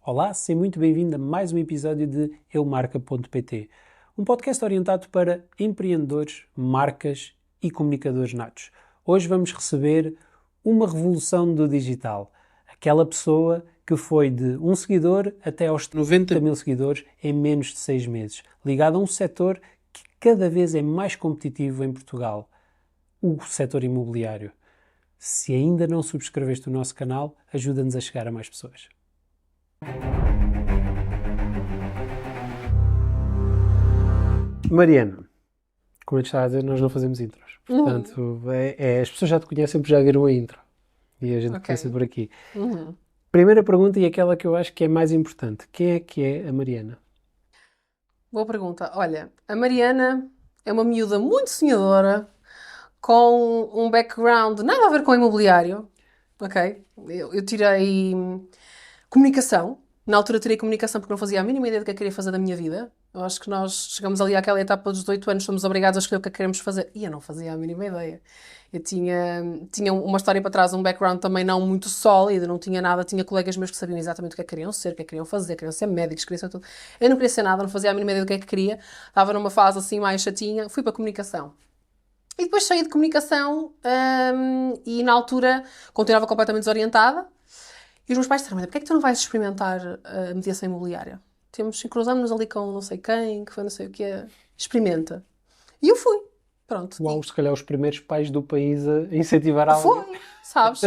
Olá, seja muito bem-vindo a mais um episódio de eumarca.pt, um podcast orientado para empreendedores, marcas e comunicadores natos. Hoje vamos receber uma revolução do digital, aquela pessoa que foi de um seguidor até aos 90 mil seguidores em menos de 6 meses, ligado a um setor que cada vez é mais competitivo em Portugal, o setor imobiliário. Se ainda não subscreveste o nosso canal, ajuda-nos a chegar a mais pessoas. Mariana, como eu te estava a dizer, nós não fazemos intros. Portanto, as pessoas já te conhecem porque já viram a intro. E a gente começa por aqui. Primeira pergunta e aquela que eu acho que é mais importante. Quem é que é a Mariana? Boa pergunta. Olha, a Mariana é uma miúda muito sonhadora, com um background nada a ver com imobiliário, ok? Eu tirei comunicação. Na altura tirei comunicação porque não fazia a mínima ideia do que eu queria fazer da minha vida. Eu acho que nós chegamos ali àquela etapa dos 18 anos, somos obrigados a escolher o que é que queremos fazer. E eu não fazia a mínima ideia. Eu tinha uma história para trás, um background também não muito sólido, não tinha nada. Tinha colegas meus que sabiam exatamente o que é que queriam ser, o que é que queriam fazer, queriam ser médicos, queriam ser tudo. Eu não queria ser nada, não fazia a mínima ideia do que é que queria. Estava numa fase assim mais chatinha, fui para a comunicação. E depois saí de comunicação e na altura continuava completamente desorientada. E os meus pais disseram, porquê é que tu não vais experimentar a mediação imobiliária? Cruzamos-nos ali com não sei quem, que foi não sei o quê. Experimenta. E eu fui. Pronto. Uau, se calhar os primeiros pais do país a incentivar algo. Foi, sabes?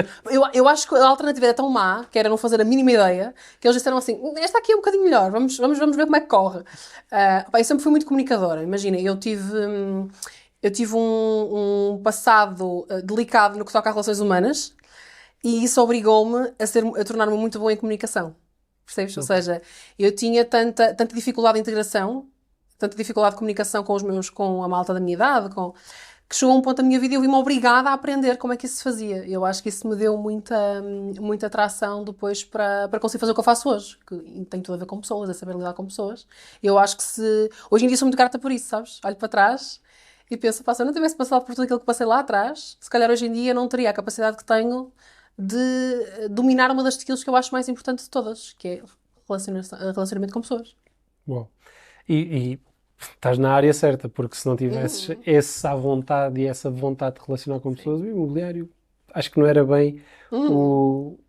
Eu acho que a alternativa era tão má, que era não fazer a mínima ideia, que eles disseram assim, esta aqui é um bocadinho melhor, vamos ver como é que corre. Eu sempre fui muito comunicadora. Imagina, eu tive um passado delicado no que toca a relações humanas, e isso obrigou-me a tornar-me muito boa em comunicação. Percebes? Ou seja, eu tinha tanta dificuldade de integração, tanta dificuldade de comunicação com a malta da minha idade, que chegou a um ponto da minha vida e eu vi-me obrigada a aprender como é que isso se fazia. Eu acho que isso me deu muita atração depois para conseguir fazer o que eu faço hoje, que tem tudo a ver com pessoas, é saber lidar com pessoas. Eu acho que hoje em dia sou muito grata por isso, sabes? Olho para trás e penso, se eu não tivesse passado por tudo aquilo que passei lá atrás, se calhar hoje em dia não teria a capacidade que tenho de dominar uma das skills que eu acho mais importante de todas, que é relacionamento com pessoas. Uau. E estás na área certa, porque se não tivesses essa vontade e essa vontade de relacionar com pessoas, o imobiliário acho que não era bem o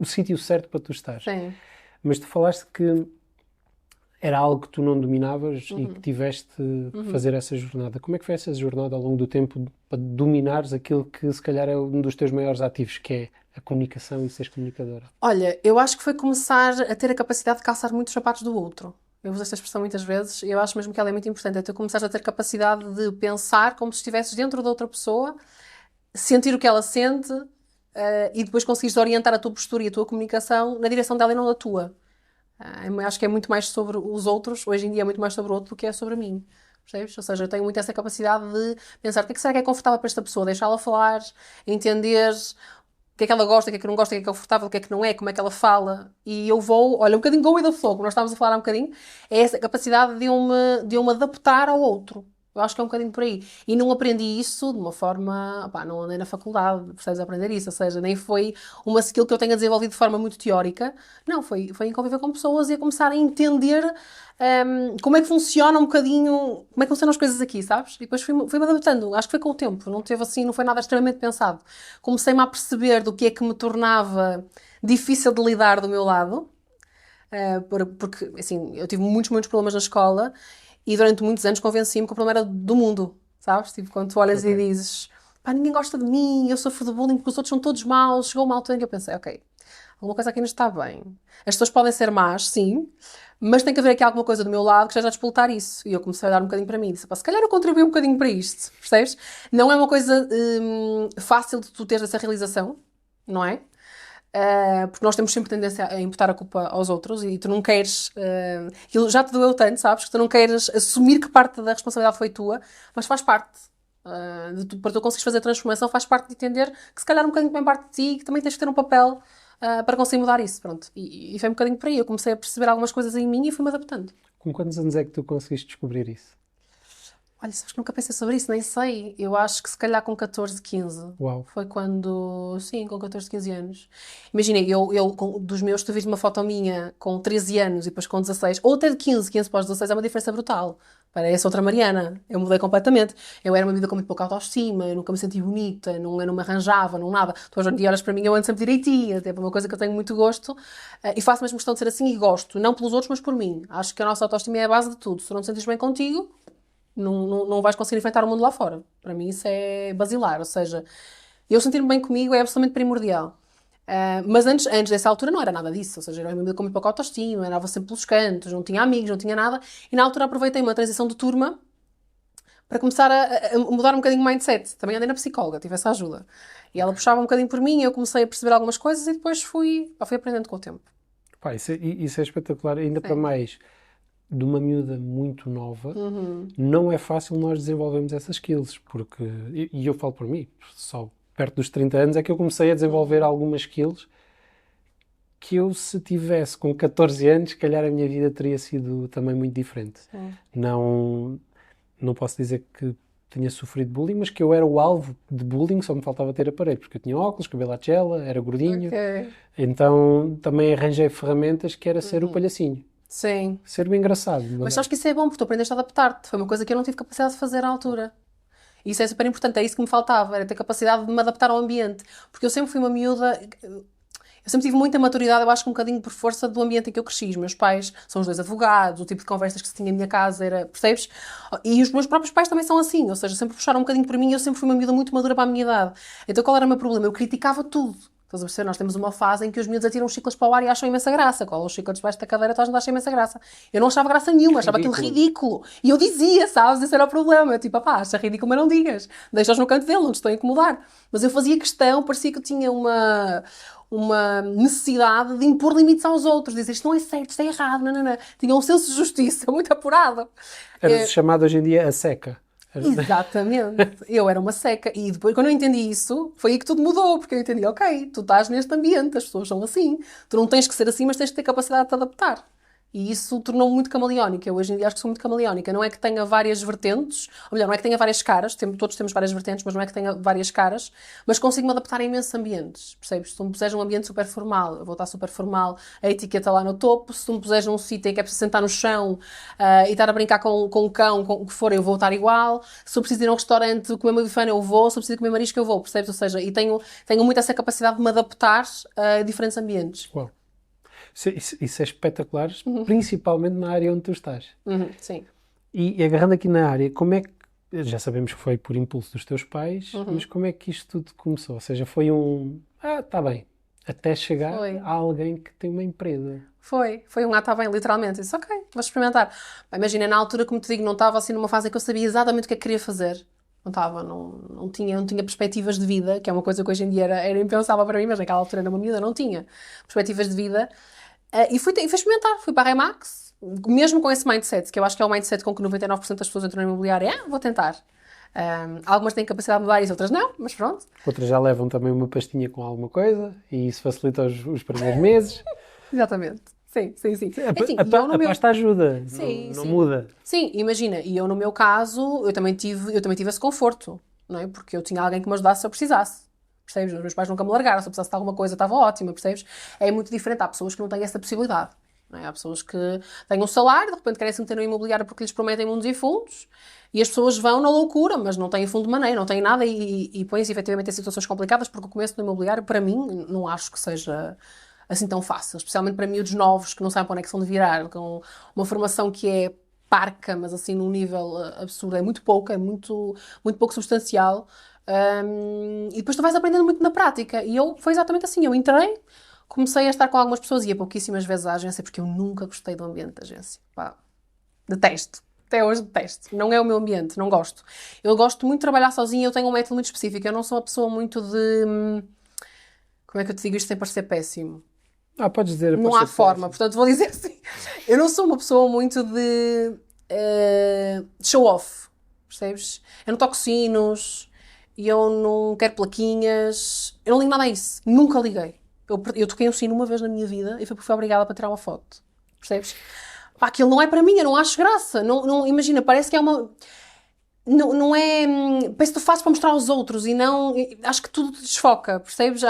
sítio certo para tu estar. Sim. Mas tu falaste que era algo que tu não dominavas e que tiveste de fazer essa jornada. Como é que foi essa jornada ao longo do tempo para dominares aquilo que se calhar é um dos teus maiores ativos, que é a comunicação e seres comunicadora? Olha, eu acho que foi começar a ter a capacidade de calçar muitos sapatos do outro. Eu uso esta expressão muitas vezes e eu acho mesmo que ela é muito importante. É tu começares a ter capacidade de pensar como se estivesses dentro de outra pessoa, sentir o que ela sente e depois conseguires orientar a tua postura e a tua comunicação na direção dela e não da tua. Acho que é muito mais sobre os outros, hoje em dia é muito mais sobre o outro do que é sobre mim. Percebes? Ou seja, eu tenho muito essa capacidade de pensar o que é que será que é confortável para esta pessoa, deixá-la falar, entender o que é que ela gosta, o que é que não gosta, o que é confortável, o que é que não é, como é que ela fala. E eu vou, olha, um bocadinho go with the flow, como nós estávamos a falar há um bocadinho, é essa capacidade de eu me adaptar ao outro. Eu acho que é um bocadinho por aí. E não aprendi isso de uma forma... não andei na faculdade, precisas aprender isso. Ou seja, nem foi uma skill que eu tenha desenvolvido de forma muito teórica. Não, foi em conviver com pessoas e a começar a entender como é que funciona um bocadinho... Como é que funcionam as coisas aqui, sabes? E depois fui-me adaptando. Acho que foi com o tempo. Não teve assim, não foi nada extremamente pensado. Comecei-me a perceber do que é que me tornava difícil de lidar do meu lado. Porque, assim, eu tive muitos problemas na escola e durante muitos anos convenci-me que o problema era do mundo, sabes? Tipo, quando tu olhas e dizes, ninguém gosta de mim, eu sofro de bullying porque os outros são todos maus, chegou uma altura em que eu pensei, ok, alguma coisa aqui não está bem. As pessoas podem ser más, sim, mas tem que haver aqui alguma coisa do meu lado que esteja a despoltar isso. E eu comecei a dar um bocadinho para mim. Disse, se calhar eu contribuí um bocadinho para isto, percebes? Não é uma coisa fácil de tu teres essa realização, não é? Porque nós temos sempre tendência a imputar a culpa aos outros e tu não queres, aquilo já te doeu tanto, sabes, que tu não queres assumir que parte da responsabilidade foi tua, mas faz parte. Para tu conseguires fazer a transformação, faz parte de entender que se calhar um bocadinho também parte de ti e que também tens de ter um papel para conseguir mudar isso, pronto. E foi um bocadinho por aí, eu comecei a perceber algumas coisas em mim e fui-me adaptando. Com quantos anos é que tu conseguiste descobrir isso? Olha, sabes que nunca pensei sobre isso, nem sei. Eu acho que se calhar com 14, 15. Uau. Foi quando... Sim, com 14, 15 anos. Imagina, dos meus, tu viste uma foto minha com 13 anos e depois com 16, ou até de 15 para os 16, é uma diferença brutal. Parece outra Mariana. Eu mudei completamente. Eu era uma vida com muito pouca autoestima, eu nunca me senti bonita, eu não me arranjava, não nada. Tu hoje em dia olhas para mim, eu ando sempre direitinha, é uma coisa que eu tenho muito gosto e faço mesmo questão de ser assim e gosto. Não pelos outros, mas por mim. Acho que a nossa autoestima é a base de tudo. Se tu não te sentes bem contigo, não vais conseguir enfrentar o mundo lá fora. Para mim isso é basilar, ou seja, eu sentir-me bem comigo é absolutamente primordial. Mas antes dessa altura não era nada disso, ou seja, eu era com muito pouca autoestima, andava sempre pelos cantos, não tinha amigos, não tinha nada, e na altura aproveitei uma transição de turma para começar a mudar um bocadinho o mindset. Também andei na psicóloga, tive essa ajuda. E ela puxava um bocadinho por mim, eu comecei a perceber algumas coisas e depois fui aprendendo com o tempo. Pá, isso é espetacular, ainda para mais de uma miúda muito nova, não é fácil nós desenvolvermos essas skills, porque, e eu falo por mim, só perto dos 30 anos é que eu comecei a desenvolver algumas skills que eu, se tivesse com 14 anos, se calhar a minha vida teria sido também muito diferente. Não posso dizer que tinha sofrido bullying, mas que eu era o alvo de bullying, só me faltava ter aparelho, porque eu tinha óculos, cabelo à tigela, era gordinho, então também arranjei ferramentas que era ser o palhacinho. Sim. Ser o engraçado. Mas sabes que isso é bom, porque tu aprendeste a adaptar-te. Foi uma coisa que eu não tive capacidade de fazer à altura. E isso é super importante, é isso que me faltava, era ter capacidade de me adaptar ao ambiente. Porque eu sempre fui uma miúda... Eu sempre tive muita maturidade, eu acho que um bocadinho por força do ambiente em que eu cresci. Os meus pais são os dois advogados, o tipo de conversas que se tinha em minha casa era... Percebes? E os meus próprios pais também são assim, ou seja, sempre puxaram um bocadinho por mim e eu sempre fui uma miúda muito madura para a minha idade. Então qual era o meu problema? Eu criticava tudo. Estás a perceber? Nós temos uma fase em que os miúdos atiram os chicles para o ar e acham imensa graça. Colam os chicles debaixo da cadeira, todos acham imensa graça. Eu não achava graça nenhuma, achava aquilo ridículo. E eu dizia, sabes? Esse era o problema. Eu tipo, acha ridículo, mas não digas. Deixa-os no canto dele, não te estou a incomodar. Mas eu fazia questão, parecia que eu tinha uma necessidade de impor limites aos outros. Dizer, isto não é certo, isto é errado, não. Tinha um senso de justiça muito apurado. Era chamado hoje em dia a seca. Exatamente. Eu era uma seca. E depois, quando eu entendi isso, foi aí que tudo mudou. Porque eu entendi, ok, tu estás neste ambiente, as pessoas são assim. Tu não tens que ser assim, mas tens que ter capacidade de te adaptar. E isso tornou-me muito camaleónica. Eu hoje em dia acho que sou muito camaleónica. Não é que tenha várias vertentes, ou melhor, não é que tenha várias caras, todos temos várias vertentes, mas não é que tenha várias caras, mas consigo-me adaptar a imensos ambientes. Percebes? Se tu me puseres num ambiente super formal, eu vou estar super formal, a etiqueta lá no topo. Se tu me puseres num sítio em que é preciso sentar no chão e estar a brincar com o cão, com o que for, eu vou estar igual. Se eu preciso ir a um restaurante comer uma bifana, eu vou. Se eu preciso comer marisco, eu vou. Percebes? Ou seja, e tenho muito essa capacidade de me adaptar a diferentes ambientes. Uau. Isso é espetacular, principalmente na área onde tu estás. Sim. E agarrando aqui na área, como é que, já sabemos que foi por impulso dos teus pais, mas como é que isto tudo começou? Ou seja, foi está bem, até chegar a alguém que tem uma empresa. Foi está bem, literalmente. Eu disse, ok, vou experimentar. Imagina, na altura, como te digo, não estava assim numa fase em que eu sabia exatamente o que é que queria fazer. Não estava, não tinha perspectivas de vida, que é uma coisa que hoje em dia era impensável para mim, mas naquela altura, numa miúda, não tinha perspectivas de vida. E fui experimentar, fui para a Remax, mesmo com esse mindset, que eu acho que é o mindset com que 99% das pessoas entram no imobiliário, vou tentar. Algumas têm capacidade de mudar isso, outras não, mas pronto. Outras já levam também uma pastinha com alguma coisa, e isso facilita os primeiros meses. Exatamente. Sim. A pasta ajuda, não muda. Sim, imagina, e eu no meu caso, eu também tive esse conforto, não é? Porque eu tinha alguém que me ajudasse se eu precisasse. Percebes? Os meus pais nunca me largaram, se eu precisasse de alguma coisa estava ótima, percebes? É muito diferente, há pessoas que não têm essa possibilidade. Não é? Há pessoas que têm um salário, de repente querem se meter no imobiliário porque lhes prometem mundos e fundos, e as pessoas vão na loucura, mas não têm fundo de maneira, não têm nada e põem-se efetivamente em situações complicadas, porque o começo do imobiliário, para mim, não acho que seja assim tão fácil, especialmente para miúdos novos que não sabem para onde é que são de virar, com uma formação que é parca, mas assim num nível absurdo, é muito pouco, é muito pouco substancial. E depois tu vais aprendendo muito na prática. E foi exatamente assim. Eu entrei, comecei a estar com algumas pessoas, ia pouquíssimas vezes à agência, porque eu nunca gostei do ambiente da agência. Pá, detesto. Até hoje detesto. Não é o meu ambiente, não gosto. Eu gosto muito de trabalhar sozinha, eu tenho um método muito específico. Eu não sou uma pessoa muito de... Como é que eu te digo isto sem parecer péssimo? Podes dizer. Não há forma, portanto vou dizer assim. Eu não sou uma pessoa muito de show-off, percebes? Eu não toco sinos... E eu não quero plaquinhas, eu não ligo nada a isso, nunca liguei. Eu toquei um sino uma vez na minha vida e fui obrigada para tirar uma foto, percebes? Aquilo não é para mim, eu não acho graça, não, imagina, parece que é uma... não é... Parece que tu fazes para mostrar aos outros e não... Acho que tudo te desfoca, percebes?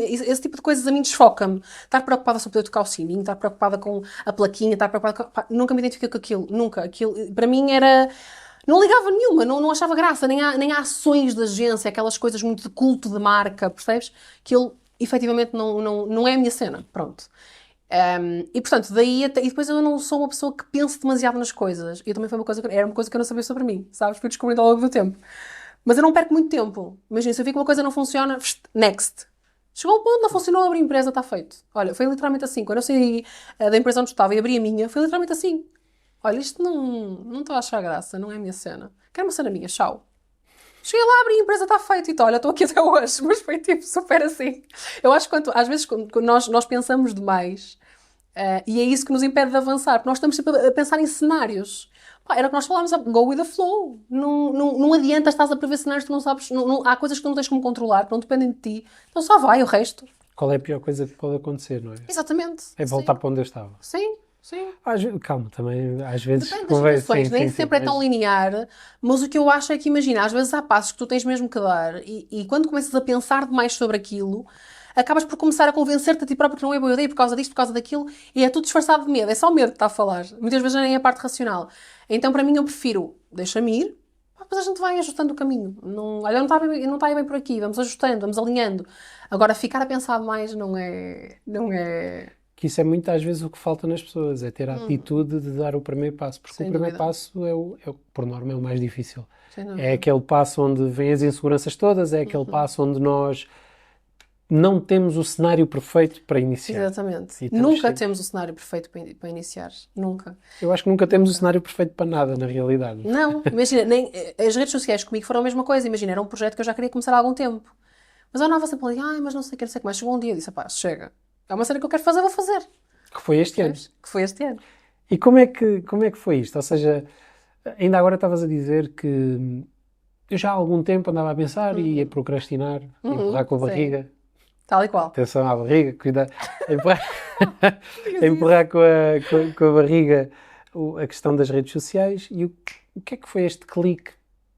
Esse tipo de coisas a mim desfoca-me. Estar preocupada só poder tocar o sininho, estar preocupada com a plaquinha, estar preocupada com... Pá, nunca me identifiquei com aquilo, nunca. Aquilo, para mim era... Não ligava nenhuma, não achava graça, nem há ações de agência, aquelas coisas muito de culto de marca, percebes? Que ele, efetivamente, não é a minha cena, pronto. E portanto, e depois eu não sou uma pessoa que pense demasiado nas coisas. Eu também era uma coisa que eu não sabia sobre mim, sabes? Fui descobrindo ao longo do tempo. Mas eu não perco muito tempo. Imagina, se eu vi que uma coisa não funciona, next. Chegou um ponto, não funcionou, abri a empresa, está feito. Olha, foi literalmente assim. Quando eu saí da empresa onde estava e abri a minha, foi literalmente assim. Olha, isto não estou a achar graça, não é a minha cena. Quero uma cena minha, tchau. Cheguei lá, abri a empresa, está feito. E olha, estou aqui até hoje. Mas foi tipo super assim. Eu acho que às vezes quando nós pensamos demais, e é isso que nos impede de avançar, porque nós estamos sempre a pensar em cenários. Pá, era o que nós falámos, go with the flow. Não adianta, estás a prever cenários que tu não sabes, há coisas que tu não tens como controlar, que não dependem de ti. Então só vai, o resto. Qual é a pior coisa que pode acontecer, não é? Exatamente. É voltar para onde eu estava. Sim. Sim. Calma, também às vezes... Depende das situações, nem sempre é tão linear, mas o que eu acho é que, imagina, às vezes há passos que tu tens mesmo que dar e quando começas a pensar demais sobre aquilo, acabas por começar a convencer-te a ti próprio que não é boa ideia por causa disto, por causa daquilo, e é tudo disfarçado de medo, é só o medo que está a falar. Muitas vezes nem é a parte racional. Então, para mim, eu prefiro, deixa-me ir, depois a gente vai ajustando o caminho. Olha, não está bem por aqui, vamos ajustando, vamos alinhando. Agora, ficar a pensar demais não é... Que isso é muitas vezes o que falta nas pessoas, é ter a atitude de dar o primeiro passo, porque Sem o primeiro dúvida. passo por norma, é o mais difícil. Sem dúvida. É aquele passo onde vêm as inseguranças todas, é aquele passo onde nós não temos o cenário perfeito para iniciar. Exatamente. Nunca temos o cenário perfeito para iniciar. Nunca. Eu acho que nunca temos o cenário perfeito para nada, na realidade. Não, imagina, as redes sociais comigo foram a mesma coisa. Imagina, era um projeto que eu já queria começar há algum tempo. Mas eu andava sempre ali, mas não sei o que, não sei o que mais. Chegou um dia e disse, pá, chega. É uma cena que eu quero fazer, vou fazer. Que foi este ano. Que foi este ano. E como é que foi isto? Ou seja, ainda agora estavas a dizer que eu já há algum tempo andava a pensar e ia procrastinar, empurrar com a barriga. Tal e qual. Atenção à barriga, cuidado. Empurrar com a barriga a questão das redes sociais. E o que é que foi este clique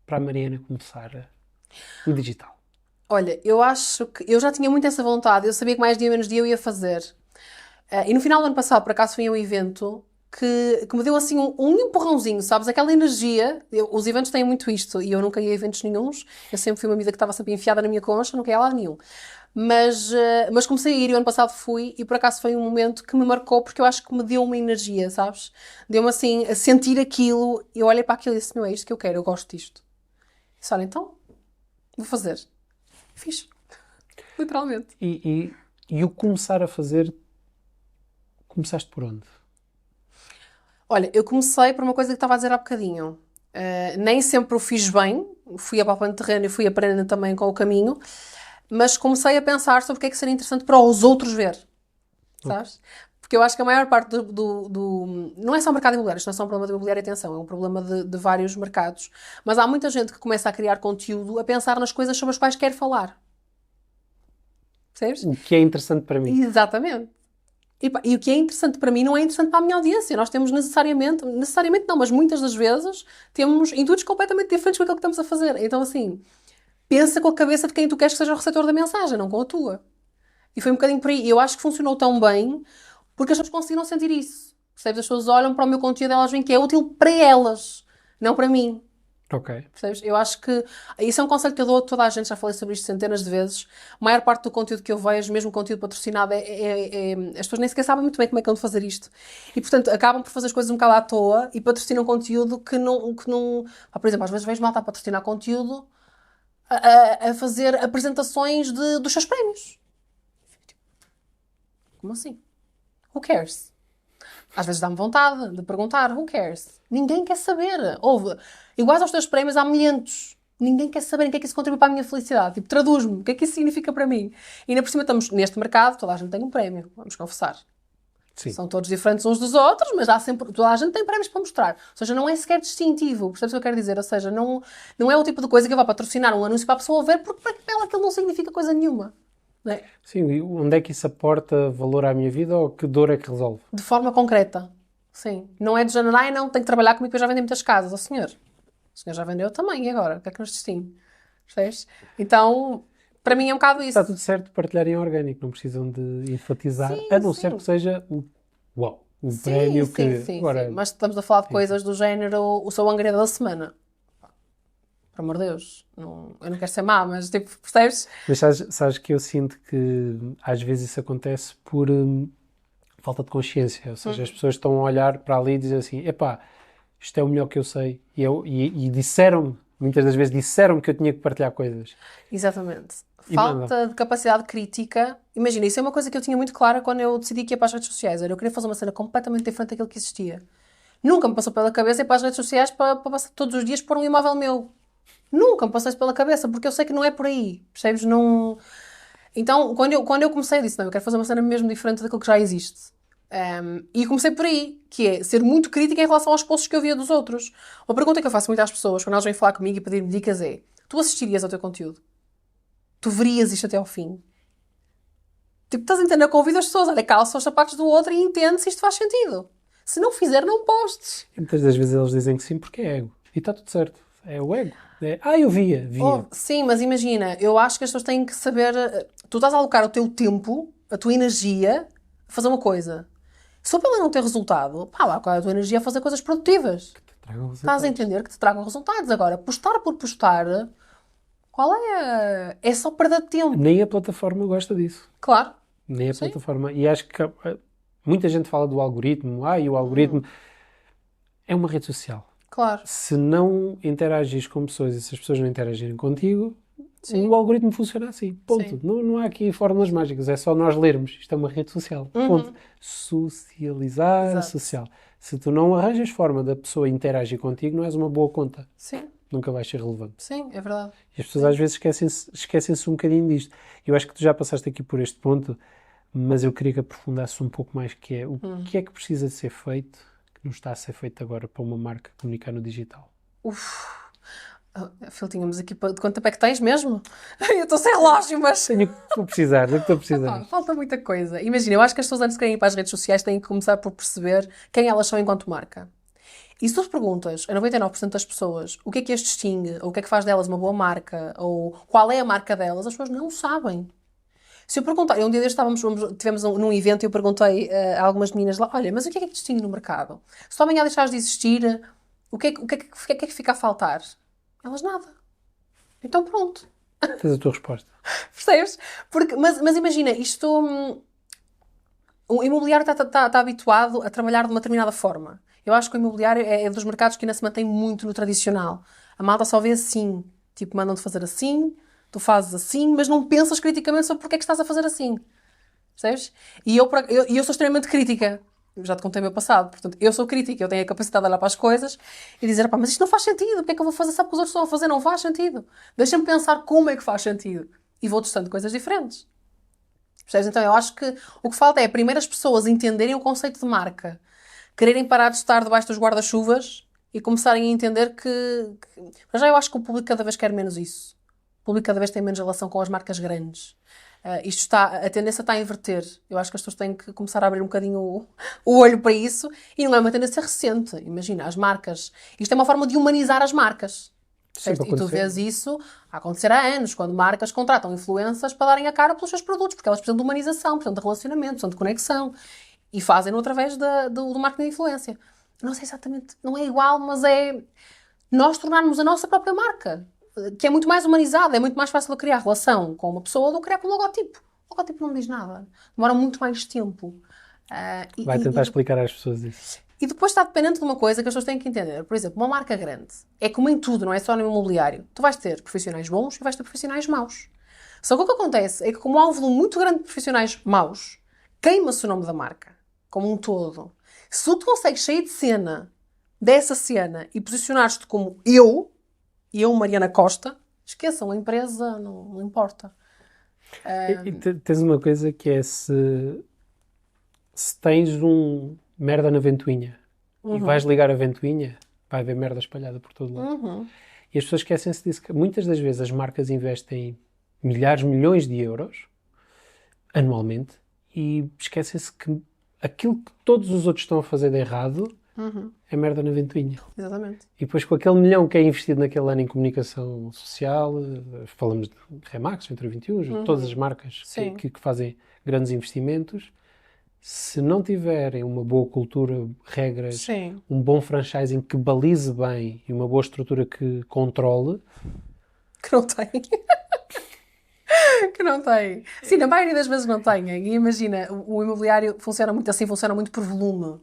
para a Mariana começar no digital? Olha, eu acho que eu já tinha muito essa vontade. Eu sabia que mais dia menos dia eu ia fazer. E no final do ano passado, por acaso, fui a um evento que me deu assim um empurrãozinho, sabes? Aquela energia. Os eventos têm muito isto e eu nunca ia a eventos nenhuns. Eu sempre fui uma vida que estava sempre enfiada na minha concha, nunca ia a lado nenhum. Mas comecei a ir e o ano passado fui e por acaso foi um momento que me marcou porque eu acho que me deu uma energia, sabes? Deu-me assim a sentir aquilo. Eu olhei para aquilo e disse, não é isto que eu quero, eu gosto disto. E disse, olha, então, vou fazer. Fiz. Literalmente. E o começar a fazer, começaste por onde? Olha, eu comecei por uma coisa que estava a dizer há bocadinho. Nem sempre o fiz bem, fui apalpando terreno e fui aprendendo também com o caminho, mas comecei a pensar sobre o que é que seria interessante para os outros ver, sabes? Porque eu acho que a maior parte não é só o mercado imobiliário, isto não é só um problema de imobiliário, atenção, é um problema de vários mercados, mas há muita gente que começa a criar conteúdo a pensar nas coisas sobre as quais quer falar. Percebes? O que é interessante para mim. Exatamente. E o que é interessante para mim não é interessante para a minha audiência. Nós temos necessariamente não, mas muitas das vezes temos intuitos completamente diferentes com aquilo que estamos a fazer. Então, assim, pensa com a cabeça de quem tu queres que seja o receptor da mensagem, não com a tua. E foi um bocadinho por aí. E eu acho que funcionou tão bem porque as pessoas conseguiram sentir isso. Percebes? As pessoas olham para o meu conteúdo e elas veem que é útil para elas, não para mim. Ok. Percebes? Eu acho que isso é um conselho que eu dou a toda a gente, já falei sobre isto centenas de vezes. A maior parte do conteúdo que eu vejo, mesmo conteúdo patrocinado, as pessoas nem sequer sabem muito bem como é que vão fazer isto. E, portanto, acabam por fazer as coisas um bocado à toa e patrocinam conteúdo que não... Por exemplo, às vezes vejo malta a patrocinar conteúdo a fazer apresentações dos seus prémios. Como assim? Who cares? Às vezes dá-me vontade de perguntar, who cares? Ninguém quer saber. Iguais aos teus prémios, há milhentos. Ninguém quer saber em que é que isso contribui para a minha felicidade. Tipo, traduz-me, o que é que isso significa para mim? E ainda por cima estamos neste mercado, toda a gente tem um prémio, vamos confessar. Sim. São todos diferentes uns dos outros, mas toda a gente tem prémios para mostrar. Ou seja, não é sequer distintivo, percebes o que eu quero dizer? Ou seja, não é o tipo de coisa que eu vou patrocinar um anúncio para a pessoa ver, porque para ela aquilo não significa coisa nenhuma. Não é? Sim, e onde é que isso aporta valor à minha vida ou que dor é que resolve? De forma concreta. Sim. Não é de género, não, tenho que trabalhar comigo, porque eu já vendi muitas casas. Ó senhor, O senhor já vendeu também, e agora? O que é que nos distingue? Percebes? Então, para mim é um bocado isso. Está tudo certo partilhar em orgânico, não precisam de enfatizar, Sim, a não ser sim. que seja o Sim, prémio sim, que... sim, Agora, sim. Mas estamos a falar de coisas do género o seu Hungria da semana. Por amor de Deus. Não, eu não quero ser má, mas tipo, percebes? Mas sabes que eu sinto que às vezes isso acontece por falta de consciência. Ou seja, as pessoas estão a olhar para ali e dizem assim, epá, isto é o melhor que eu sei. E disseram-me, muitas das vezes disseram-me que eu tinha que partilhar coisas. Exatamente. E Falta de capacidade crítica. Imagina, isso é uma coisa que eu tinha muito clara quando eu decidi que ia para as redes sociais. Eu queria fazer uma cena completamente diferente daquilo que existia. Nunca me passou pela cabeça ir para as redes sociais para passar todos os dias por um imóvel meu. Nunca me passou isso pela cabeça, porque eu sei que não é por aí. Percebes? Não... Então, quando eu comecei, eu disse, não, eu quero fazer uma cena mesmo diferente daquilo que já existe. E comecei por aí, que é ser muito crítica em relação aos posts que eu via dos outros. Uma pergunta que eu faço muito às pessoas, quando elas vêm falar comigo e pedir-me dicas é, tu assistirias ao teu conteúdo? Tu verias isto até ao fim? Tipo, estás a entender? Eu convido as pessoas, olha, calça os sapatos do outro e entende se isto faz sentido. Se não fizer, não postes. E muitas das vezes eles dizem que sim porque é ego. E está tudo certo. É o ego. Eu via. Oh, sim, mas imagina, eu acho que as pessoas têm que saber. Tu estás a alocar o teu tempo, a tua energia, a fazer uma coisa. Se for para ela não ter resultado, pá, lá com a tua energia a fazer coisas produtivas. Tragam Estás a resultados. entender que te tragam resultados. Agora, postar por postar, qual é? É só perda de tempo. Nem a plataforma gosta disso. Claro. Nem a Sim. plataforma. E acho que muita gente fala do algoritmo. E o algoritmo é uma rede social. Claro. Se não interagires com pessoas e se as pessoas não interagirem contigo, Sim. o algoritmo funciona assim. Ponto. Sim. Não há aqui fórmulas mágicas. É só nós lermos. Isto é uma rede social. Ponto. Socializar Exato. social. Se tu não arranjas forma da pessoa interagir contigo, não és uma boa conta. Sim. Nunca vais ser relevante. Sim, é verdade. E as pessoas às vezes esquecem-se um bocadinho disto. Eu acho que tu já passaste aqui por este ponto, mas eu queria que aprofundasses um pouco mais, que é o que é que precisa de ser feito, que não está a ser feito agora para uma marca comunicar no digital. Phil, tínhamos aqui de quanto tempo é que tens mesmo? Eu estou sem relógio, mas... Tenho o que estou a precisar, do que estou a precisar. Falta muita coisa. Imagina, eu acho que as pessoas antes de querem ir para as redes sociais têm que começar por perceber quem elas são enquanto marca. E se tu perguntas a 99% das pessoas o que é as distingue, ou o que é que faz delas uma boa marca, ou qual é a marca delas, as pessoas não sabem. Se eu perguntar, um dia destes tivemos num evento e eu perguntei a algumas meninas lá, olha, mas o que é que distingue no mercado? Se tu amanhã deixares de existir, o que é que fica a faltar? Elas nada. Então pronto. Tens a tua resposta. Percebes? Mas imagina, o imobiliário está habituado a trabalhar de uma determinada forma. Eu acho que o imobiliário é dos mercados que ainda se mantém muito no tradicional. A malta só vê assim. Tipo, mandam-te fazer assim, tu fazes assim, mas não pensas criticamente sobre porque é que estás a fazer assim. Percebes? E eu sou extremamente crítica. Eu já te contei o meu passado. Portanto, eu sou crítica. Eu tenho a capacidade de olhar para as coisas e dizer, pá, mas isto não faz sentido. O que é que eu vou fazer? Sabe o que os outros estão a fazer? Não faz sentido. Deixa-me pensar como é que faz sentido. E vou testando coisas diferentes. Percebes? Então, eu acho que o que falta é, primeiro, as pessoas entenderem o conceito de marca. Quererem parar de estar debaixo dos guarda-chuvas e começarem a entender que... Mas já eu acho que o público cada vez quer menos isso. O público cada vez tem menos relação com as marcas grandes. A tendência está a inverter. Eu acho que as pessoas têm que começar a abrir um bocadinho o olho para isso e não é uma tendência recente. Imagina, as marcas... Isto é uma forma de humanizar as marcas. E tu vês isso a acontecer há anos, quando marcas contratam influencers para darem a cara pelos seus produtos, porque elas precisam de humanização, precisam de relacionamento, precisam de conexão. E fazem-no através do marketing de influência. Não sei exatamente, não é igual, mas é nós tornarmos a nossa própria marca, que é muito mais humanizada, é muito mais fácil de criar relação com uma pessoa do que criar com um logotipo. O logotipo não diz nada. Demora muito mais tempo. Vai tentar explicar às pessoas isso. E depois está dependente de uma coisa que as pessoas têm que entender. Por exemplo, uma marca grande. É como em tudo, não é só no imobiliário. Tu vais ter profissionais bons e vais ter profissionais maus. Só que o que acontece é que como há um volume muito grande de profissionais maus, queima-se o nome da marca, como um todo. Se tu consegues sair de cena, dessa cena, e posicionares-te como eu, Mariana Costa, esqueçam, a empresa não importa. E tens uma coisa que é se tens merda na ventoinha e vais ligar a ventoinha, vai haver merda espalhada por todo lado. E as pessoas esquecem-se disso, que muitas das vezes as marcas investem milhares, milhões de euros anualmente e esquecem-se que aquilo que todos os outros estão a fazer de errado, é merda na ventoinha. Exatamente. E depois com aquele milhão que é investido naquele ano em comunicação social, falamos de Remax, Centro 21, todas as marcas que fazem grandes investimentos, se não tiverem uma boa cultura, regras, um bom franchising que balize bem e uma boa estrutura que controle... Que não tem. Que não tem. Sim, na maioria das vezes não tem. E imagina, o imobiliário funciona muito assim, funciona muito por volume.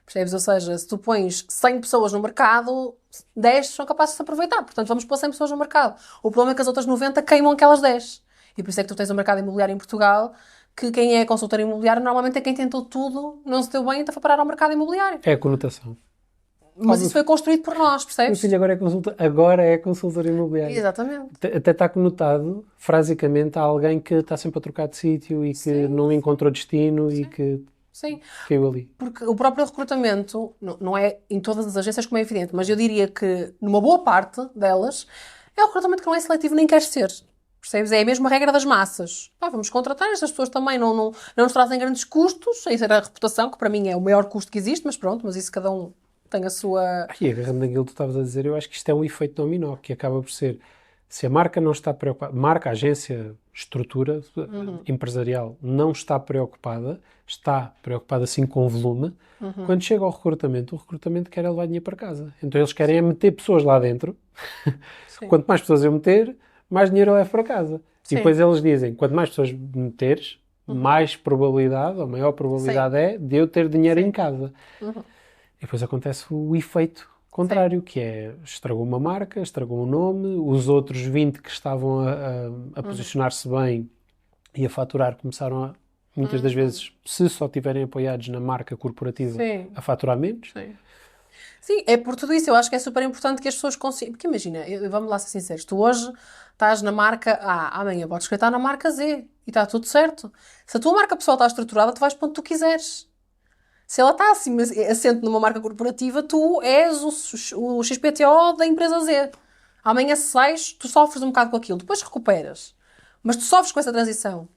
Percebes? Ou seja, se tu pões 100 pessoas no mercado, 10 são capazes de se aproveitar. Portanto, vamos pôr 100 pessoas no mercado. O problema é que as outras 90 queimam aquelas 10. E por isso é que tu tens um mercado imobiliário em Portugal que quem é consultor imobiliário normalmente é quem tentou tudo, não se deu bem, então foi parar ao mercado imobiliário. É a conotação. Mas isso foi construído por nós, percebes? Meu filho agora é consultor imobiliário. Exatamente. Até está conotado, frasicamente, a alguém que está sempre a trocar de sítio e que não encontrou destino e que caiu ali. Porque o próprio recrutamento, não é em todas as agências como é evidente, mas eu diria que numa boa parte delas, é o recrutamento que não é seletivo nem quer ser. Percebes? É a mesma regra das massas. Vamos contratar, estas pessoas também não nos trazem grandes custos, sem ser a reputação, que para mim é o maior custo que existe, mas pronto, mas isso cada um tem a sua... E agarrando naquilo que tu estavas a dizer, eu acho que isto é um efeito dominó, que acaba por ser, se a marca não está preocupada, marca, agência, estrutura empresarial não está preocupada sim com o volume, quando chega ao recrutamento, o recrutamento quer levar dinheiro para casa. Então eles querem meter pessoas lá dentro, quanto mais pessoas eu meter, mais dinheiro eu levo para casa. E depois eles dizem, quanto mais pessoas meteres, mais probabilidade, ou maior probabilidade é de eu ter dinheiro em casa. E depois acontece o efeito contrário, que é, estragou uma marca, estragou um nome, os outros 20 que estavam a posicionar-se bem e a faturar começaram muitas das vezes, se só estiverem apoiados na marca corporativa, a faturar menos. Sim, é por tudo isso. Eu acho que é super importante que as pessoas consigam... Porque imagina, vamos lá ser sinceros, tu hoje estás na marca A, amanhã podes estar na marca Z e está tudo certo. Se a tua marca pessoal está estruturada, tu vais para onde tu quiseres. Se ela está assim, assente numa marca corporativa, tu és o XPTO da empresa Z. Amanhã se sais, tu sofres um bocado com aquilo. Depois recuperas. Mas tu sofres com essa transição.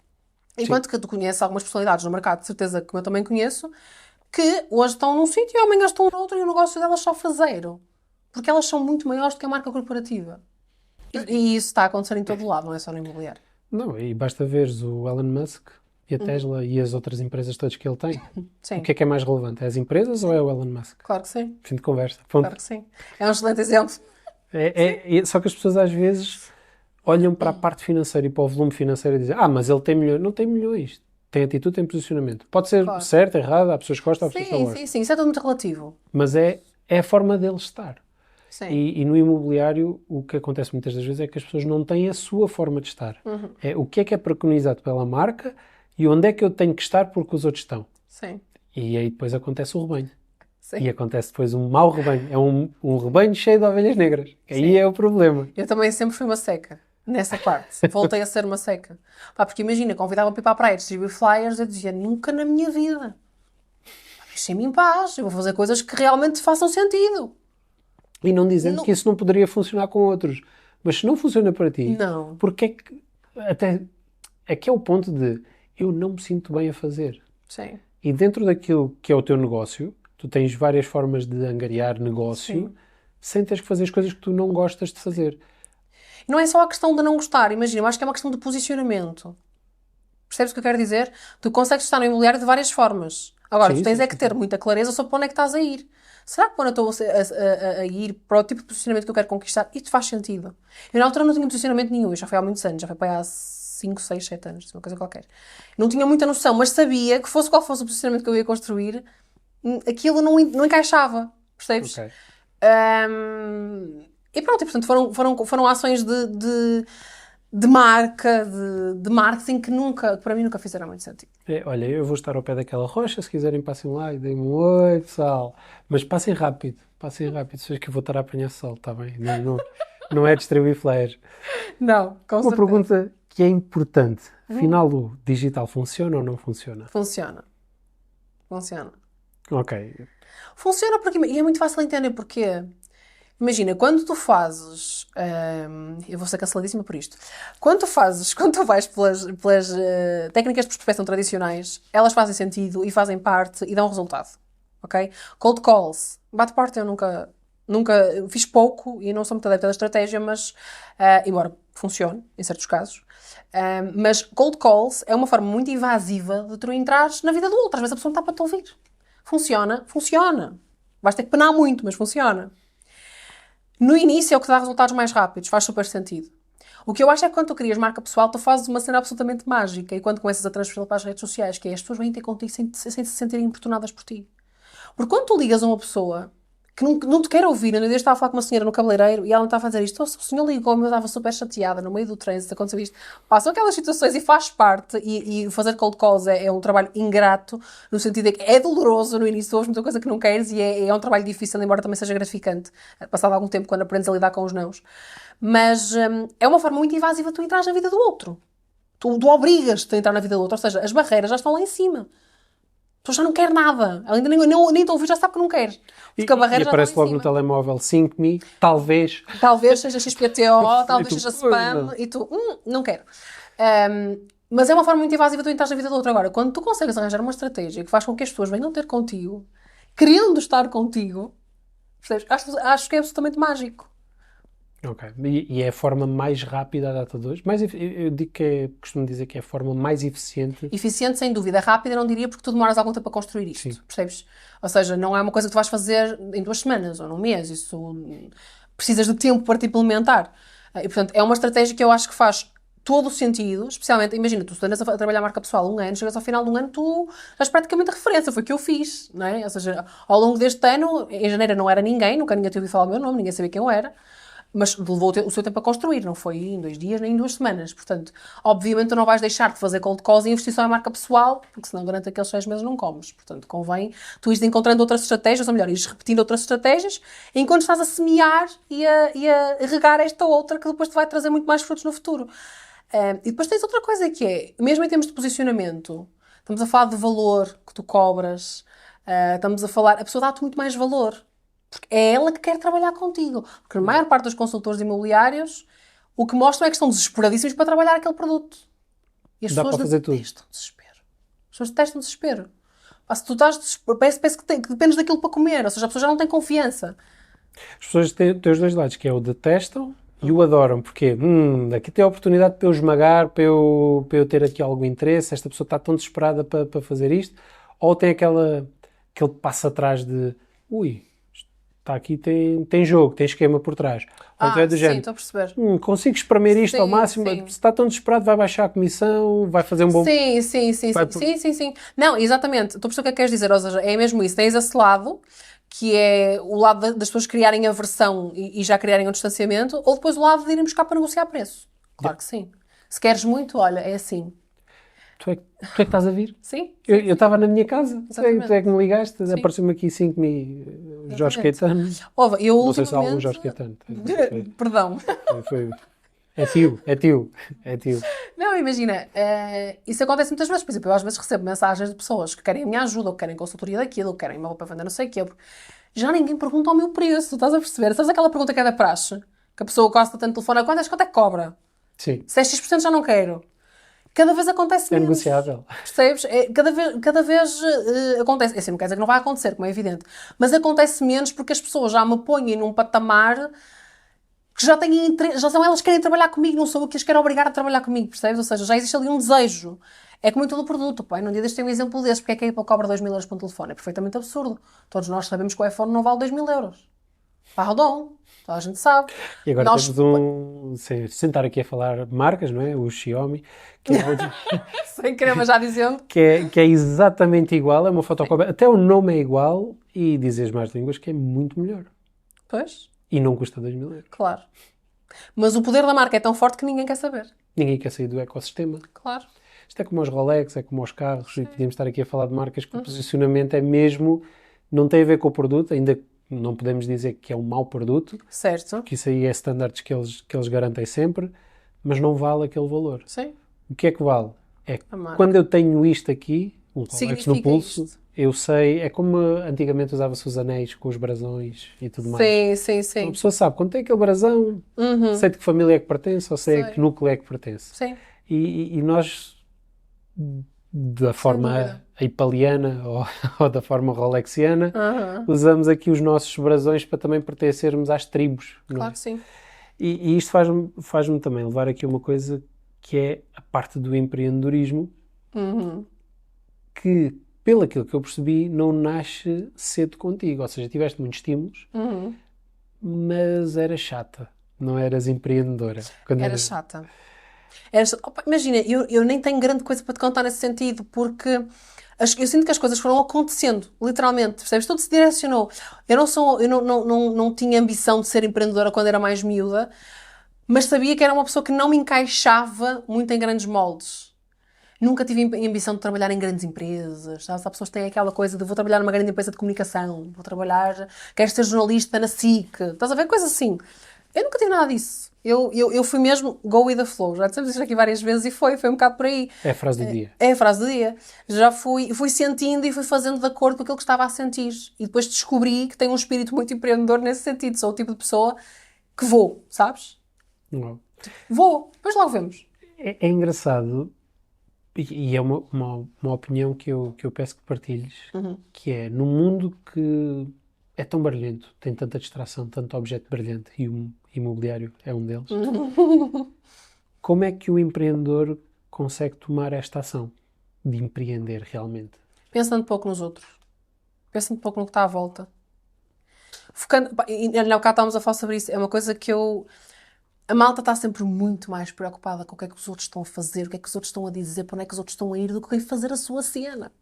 Enquanto que tu conheces algumas personalidades no mercado, de certeza que eu também conheço, que hoje estão num sítio e amanhã estão no outro e o negócio delas sofre zero. Porque elas são muito maiores do que a marca corporativa. E isso está a acontecer em todo o lado, não é só no imobiliário. Não, e basta veres o Elon Musk e a Tesla e as outras empresas todas que ele tem. Sim. O que é mais relevante? É as empresas ou é o Elon Musk? Claro que sim. Fim de conversa. Ponto. Claro que sim. É um excelente exemplo. Só que as pessoas às vezes olham para a parte financeira e para o volume financeiro e dizem, mas ele tem milhões. Não tem milhões. Tem atitude, tem posicionamento. Pode ser certo, errado, há pessoas que gostam, há pessoas que não gostam. Sim, isso é tudo muito relativo. Mas é a forma dele estar. Sim. E no imobiliário, o que acontece muitas das vezes é que as pessoas não têm a sua forma de estar. O que é preconizado pela marca e onde é que eu tenho que estar porque os outros estão. Sim. E aí depois acontece o rebanho. Sim. E acontece depois um mau rebanho. É um rebanho cheio de ovelhas negras. Aí é o problema. Eu também sempre fui uma seca. Nessa parte. Voltei a ser uma seca. Porque imagina, convidavam-me para ir para a praia distribuir flyers, eu dizia, nunca na minha vida. Deixem-me em paz. Eu vou fazer coisas que realmente façam sentido. E não dizendo que isso não poderia funcionar com outros. Mas se não funciona para ti, porque é que... Até é o ponto de eu não me sinto bem a fazer. Sim. E dentro daquilo que é o teu negócio, tu tens várias formas de angariar negócio sem teres que fazer as coisas que tu não gostas de fazer. Não é só a questão de não gostar, imagina, eu acho que é uma questão de posicionamento. Percebes o que eu quero dizer? Tu consegues estar no imobiliário de várias formas. Agora, tu tens que ter muita clareza sobre para onde é que estás a ir. Será que quando eu estou a ir para o tipo de posicionamento que eu quero conquistar, isto faz sentido? Eu na altura não tinha posicionamento nenhum, eu já foi há muitos anos, já foi para aí há 5, 6, 7 anos, uma coisa qualquer. Não tinha muita noção, mas sabia que fosse qual fosse o posicionamento que eu ia construir, aquilo não encaixava, percebes? Okay. E pronto, e portanto foram ações de marca, de marketing que para mim nunca fizeram muito sentido. Olha, eu vou estar ao pé daquela rocha, se quiserem passem lá e deem-me um oi, pessoal. Mas passem rápido, sei que eu vou estar a apanhar sol, está bem? Não é distribuir flyers. Não, com certeza. Uma pergunta que é importante. Afinal, o digital funciona ou não funciona? Funciona. Ok. Funciona porque, e é muito fácil entender porquê. Imagina, quando tu fazes... eu vou ser canceladíssima por isto. Quando tu vais pelas técnicas de prospecção tradicionais, elas fazem sentido e fazem parte e dão resultado. ok? Cold calls. Bate-porta eu nunca fiz pouco e não sou muito adepta da estratégia, mas, embora funcione em certos casos, mas cold calls é uma forma muito invasiva de tu entrares na vida do outro. Às vezes a pessoa não está para te ouvir. Funciona, funciona. Vais ter que penar muito, mas funciona. No início é o que dá resultados mais rápidos, faz super sentido. O que eu acho é que quando tu crias marca pessoal, tu fazes uma cena absolutamente mágica e quando começas a transferi-la para as redes sociais, que é as pessoas vêm ter contigo sem se sentirem importunadas por ti. Porque quando tu ligas a uma pessoa que não te quer ouvir, eu estava a falar com uma senhora no cabeleireiro e ela me estava a dizer isto, o senhor ligou-me, eu estava super chateada no meio do trânsito, aconteceu isto. São aquelas situações e faz parte, e fazer cold calls é um trabalho ingrato, no sentido de que é doloroso no início, ouves muita coisa que não queres e é um trabalho difícil, embora também seja gratificante, passado algum tempo quando aprendes a lidar com os nãos. Mas é uma forma muito invasiva de tu entrar na vida do outro. Tu obrigas-te a entrar na vida do outro, ou seja, as barreiras já estão lá em cima. Tu já não quer nada. Ela ainda nem te ouviu, já sabe que não quer. Porque a barreira e já aparece está lá logo em no cima. telemóvel 5.000, talvez. Talvez seja XPTO, talvez tu, seja spam, e tu, não quero. Mas é uma forma muito invasiva de tu entrar na vida do outro. Agora, quando tu consegues arranjar uma estratégia que faz com que as pessoas venham ter contigo, querendo estar contigo, percebes? Acho que é absolutamente mágico. Ok. E é a forma mais rápida à data de hoje. Eu digo costumo dizer que é a forma mais eficiente. Eficiente, sem dúvida. Rápida, não diria, porque tu demoras algum tempo a construir isto. Sim. Percebes? Ou seja, não é uma coisa que tu vais fazer em 2 semanas ou num mês. Isso precisas de tempo para te implementar. E, portanto, é uma estratégia que eu acho que faz todo o sentido, especialmente, imagina, tu andas a trabalhar a marca pessoal 1 ano, chegas ao final de 1 ano, tu és praticamente referência, foi o que eu fiz, não é? Ou seja, ao longo deste ano, em janeiro não era ninguém, nunca ninguém tinha ouvido falar o meu nome, ninguém sabia quem eu era, mas levou o seu tempo a construir, não foi em 2 dias nem em 2 semanas. Portanto, obviamente tu não vais deixar de fazer cold calls e investir só em marca pessoal, porque senão durante aqueles 6 meses não comes. Portanto, convém tu ires encontrando outras estratégias, ou melhor, ires repetindo outras estratégias, enquanto estás a semear e a regar esta outra que depois te vai trazer muito mais frutos no futuro. E depois tens outra coisa que é, mesmo em termos de posicionamento, estamos a falar de valor que tu cobras, estamos a falar, a pessoa dá-te muito mais valor. Porque é ela que quer trabalhar contigo. Porque a maior parte dos consultores imobiliários o que mostram é que estão desesperadíssimos para trabalhar aquele produto. E as Dá pessoas para fazer detestam desespero. As pessoas detestam desespero. Se tu estás desespero, parece que dependes daquilo para comer. Ou seja, a pessoa já não tem confiança. As pessoas têm os dois lados, que é o detestam e o adoram. Porque aqui tem a oportunidade para eu esmagar, para eu ter aqui algum interesse. Esta pessoa está tão desesperada para fazer isto. Ou tem aquele passo atrás de está aqui, tem jogo, tem esquema por trás. Ou é do género, estou a perceber. Consigo espremer isto ao máximo, se está tão desesperado vai baixar a comissão, vai fazer um bom... Sim. Não, exatamente, estou a perceber o que é que queres dizer, ou seja, é mesmo isso, tens esse lado, que é o lado das pessoas criarem aversão e já criarem um distanciamento, ou depois o lado de irem buscar para negociar preço. Claro que sim. Se queres muito, olha, é assim. Tu é que estás a vir? Sim. Eu estava na minha casa. Tu é que me ligaste. Sim. Apareceu-me aqui 5.000 Jorge Caetano. Eu não sei se há algum Jorge Caetano. Perdão. É tio. Não, imagina, isso acontece muitas vezes. Por exemplo, eu às vezes recebo mensagens de pessoas que querem a minha ajuda, ou que querem consultoria daquilo, ou que querem uma roupa para vender não sei o quê. Já ninguém pergunta ao meu preço, estás a perceber? Sabes aquela pergunta que é da praxe? Que a pessoa gosta tanto de telefone, quanto é que cobra? Sim. Se é X% já não quero. Cada vez acontece menos. É negociável. Percebes? Cada vez acontece. Assim, não quer dizer que não vai acontecer, como é evidente. Mas acontece menos porque as pessoas já me põem num patamar que já são elas que querem trabalhar comigo, não sou eu que as quero obrigar a trabalhar comigo, percebes? Ou seja, já existe ali um desejo. É como em todo o produto, pá. Num dia deste tem um exemplo desse. Porque é que a Apple cobra 2.000 euros por um telefone? É perfeitamente absurdo. Todos nós sabemos que o iPhone não vale 2.000 euros. Pardon. Toda a gente sabe. E agora temos sem estar aqui a falar de marcas, não é? O Xiaomi, que é sem querer, mas já dizendo. que é exatamente igual, é uma fotocópia. Até o nome é igual e diz as más línguas que é muito melhor. Pois. E não custa 2.000 euros. Claro. Mas o poder da marca é tão forte que ninguém quer saber. Ninguém quer sair do ecossistema. Claro. Isto é como os Rolex, é como os carros, sim. E podíamos estar aqui a falar de marcas que o posicionamento é mesmo, não tem a ver com o produto, ainda não podemos dizer que é um mau produto. Certo. Que isso aí é standards que eles garantem sempre, mas não vale aquele valor. Sim. O que é que vale? É quando eu tenho isto aqui, um Rolex no pulso, isto. Eu sei, é como antigamente usava-se os anéis com os brasões e tudo mais. Sim. Então, a pessoa sabe, quando tem aquele brasão, sei de que família é que pertence ou sei a que núcleo é que pertence. Sim. E nós da forma dúvida. italiana ou da forma rolexiana, Aham. usamos aqui os nossos brasões para também pertencermos às tribos, não é? Claro que sim. E isto faz-me também levar aqui uma coisa que é a parte do empreendedorismo, Uhum. que, pelo aquilo que eu percebi, não nasce cedo contigo. Ou seja, tiveste muitos estímulos, Uhum. mas eras chata, não eras empreendedora. Quando Era chata. Opa, imagina, eu nem tenho grande coisa para te contar nesse sentido, porque eu sinto que as coisas foram acontecendo, literalmente, percebes? Tudo se direcionou. Eu não tinha ambição de ser empreendedora quando era mais miúda, mas sabia que era uma pessoa que não me encaixava muito em grandes moldes. Nunca tive ambição de trabalhar em grandes empresas, sabes? Há pessoas que têm aquela coisa de vou trabalhar numa grande empresa de comunicação, quero ser jornalista na SIC, estás a ver? Coisas assim. Eu nunca tive nada disso. Eu fui mesmo go with the flow. Já dissemos isto aqui várias vezes e foi um bocado por aí. É a frase do dia. É a frase do dia. Já fui sentindo e fui fazendo de acordo com aquilo que estava a sentir. E depois descobri que tenho um espírito muito empreendedor nesse sentido. Sou o tipo de pessoa que vou, sabes? Não. Vou. Depois logo vemos. É engraçado, e é uma opinião que eu peço que partilhes, que é, num mundo que é tão barulhento, tem tanta distração, tanto objeto brilhante, e o imobiliário é um deles, como é que o empreendedor consegue tomar esta ação de empreender realmente? Pensando um pouco nos outros. Pensando um pouco no que está à volta. Focando... E há bocado estávamos a falar sobre isso. É uma coisa que a malta está sempre muito mais preocupada com o que é que os outros estão a fazer, o que é que os outros estão a dizer, para onde é que os outros estão a ir, do que em fazer a sua cena.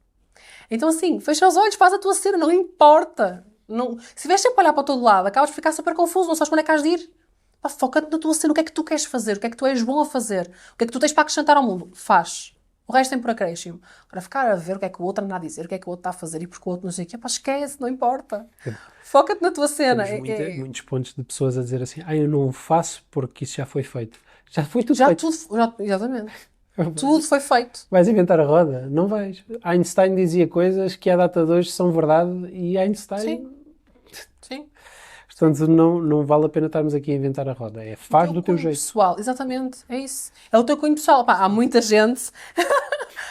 Então assim, fecha os olhos, faz a tua cena, não importa. Não... Se estiveres sempre a olhar para todo lado, acabas de ficar super confuso, não sabes para onde é que has de ir. Pá, foca-te na tua cena, o que é que tu queres fazer, o que é que tu és bom a fazer, o que é que tu tens para acrescentar ao mundo. Faz. O resto tem por acréscimo. Agora ficar a ver o que é que o outro anda a dizer, o que é que o outro está a fazer e porque o outro não sei o quê, pá, esquece, não importa. Foca-te na tua cena. Temos muitos pontos de pessoas a dizer assim, eu não faço porque isso já foi feito. Já foi tudo Já feito. exatamente. Tudo foi feito. Vais inventar a roda? Não vais. Einstein dizia coisas que à data de hoje são verdade e Einstein... Sim. Sim. Portanto, não vale a pena estarmos aqui a inventar a roda. É faz do teu jeito. Pessoal, exatamente, é isso. É o teu cunho pessoal. Pá, há muita gente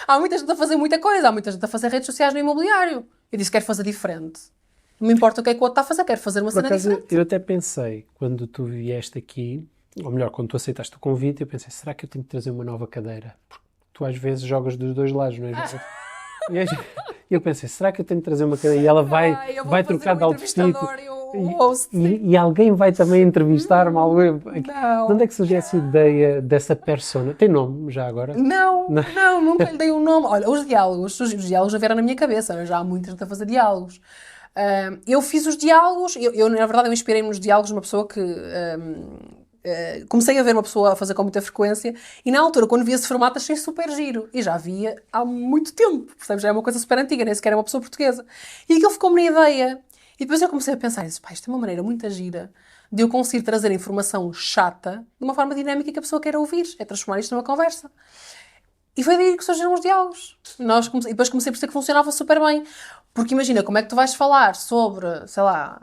há muita gente a fazer muita coisa, há muita gente a fazer redes sociais no imobiliário. Eu disse que quero fazer diferente. Não me importa o que é que o outro está a fazer, quero fazer uma Por cena acaso, diferente. eu até pensei, quando tu vieste aqui, ou melhor, quando tu aceitaste o convite, eu pensei, será que eu tenho que trazer uma nova cadeira? Porque tu às vezes jogas dos dois lados, não é? E eu pensei, será que eu tenho que trazer uma cadeira? E ela vai trocar de outfit. E alguém vai também entrevistar-me. Não. De onde é que surgiu essa ideia dessa persona? Tem nome já agora? Não, nunca lhe dei um nome. Olha, os diálogos já vieram na minha cabeça, já há muita gente a fazer diálogos. Eu fiz os diálogos, na verdade eu inspirei-me nos diálogos de uma pessoa que... comecei a ver uma pessoa a fazer com muita frequência e na altura, quando vi esse formato, achei super giro. E já via há muito tempo, percebes? Já é uma coisa super antiga, nem sequer é uma pessoa portuguesa. E aquilo ficou-me na ideia. E depois eu comecei a pensar, isto é uma maneira muito gira de eu conseguir trazer informação chata de uma forma dinâmica que a pessoa queira ouvir. É transformar isto numa conversa. E foi daí que surgiram os diálogos. E depois comecei a perceber que funcionava super bem. Porque imagina, como é que tu vais falar sobre, sei lá,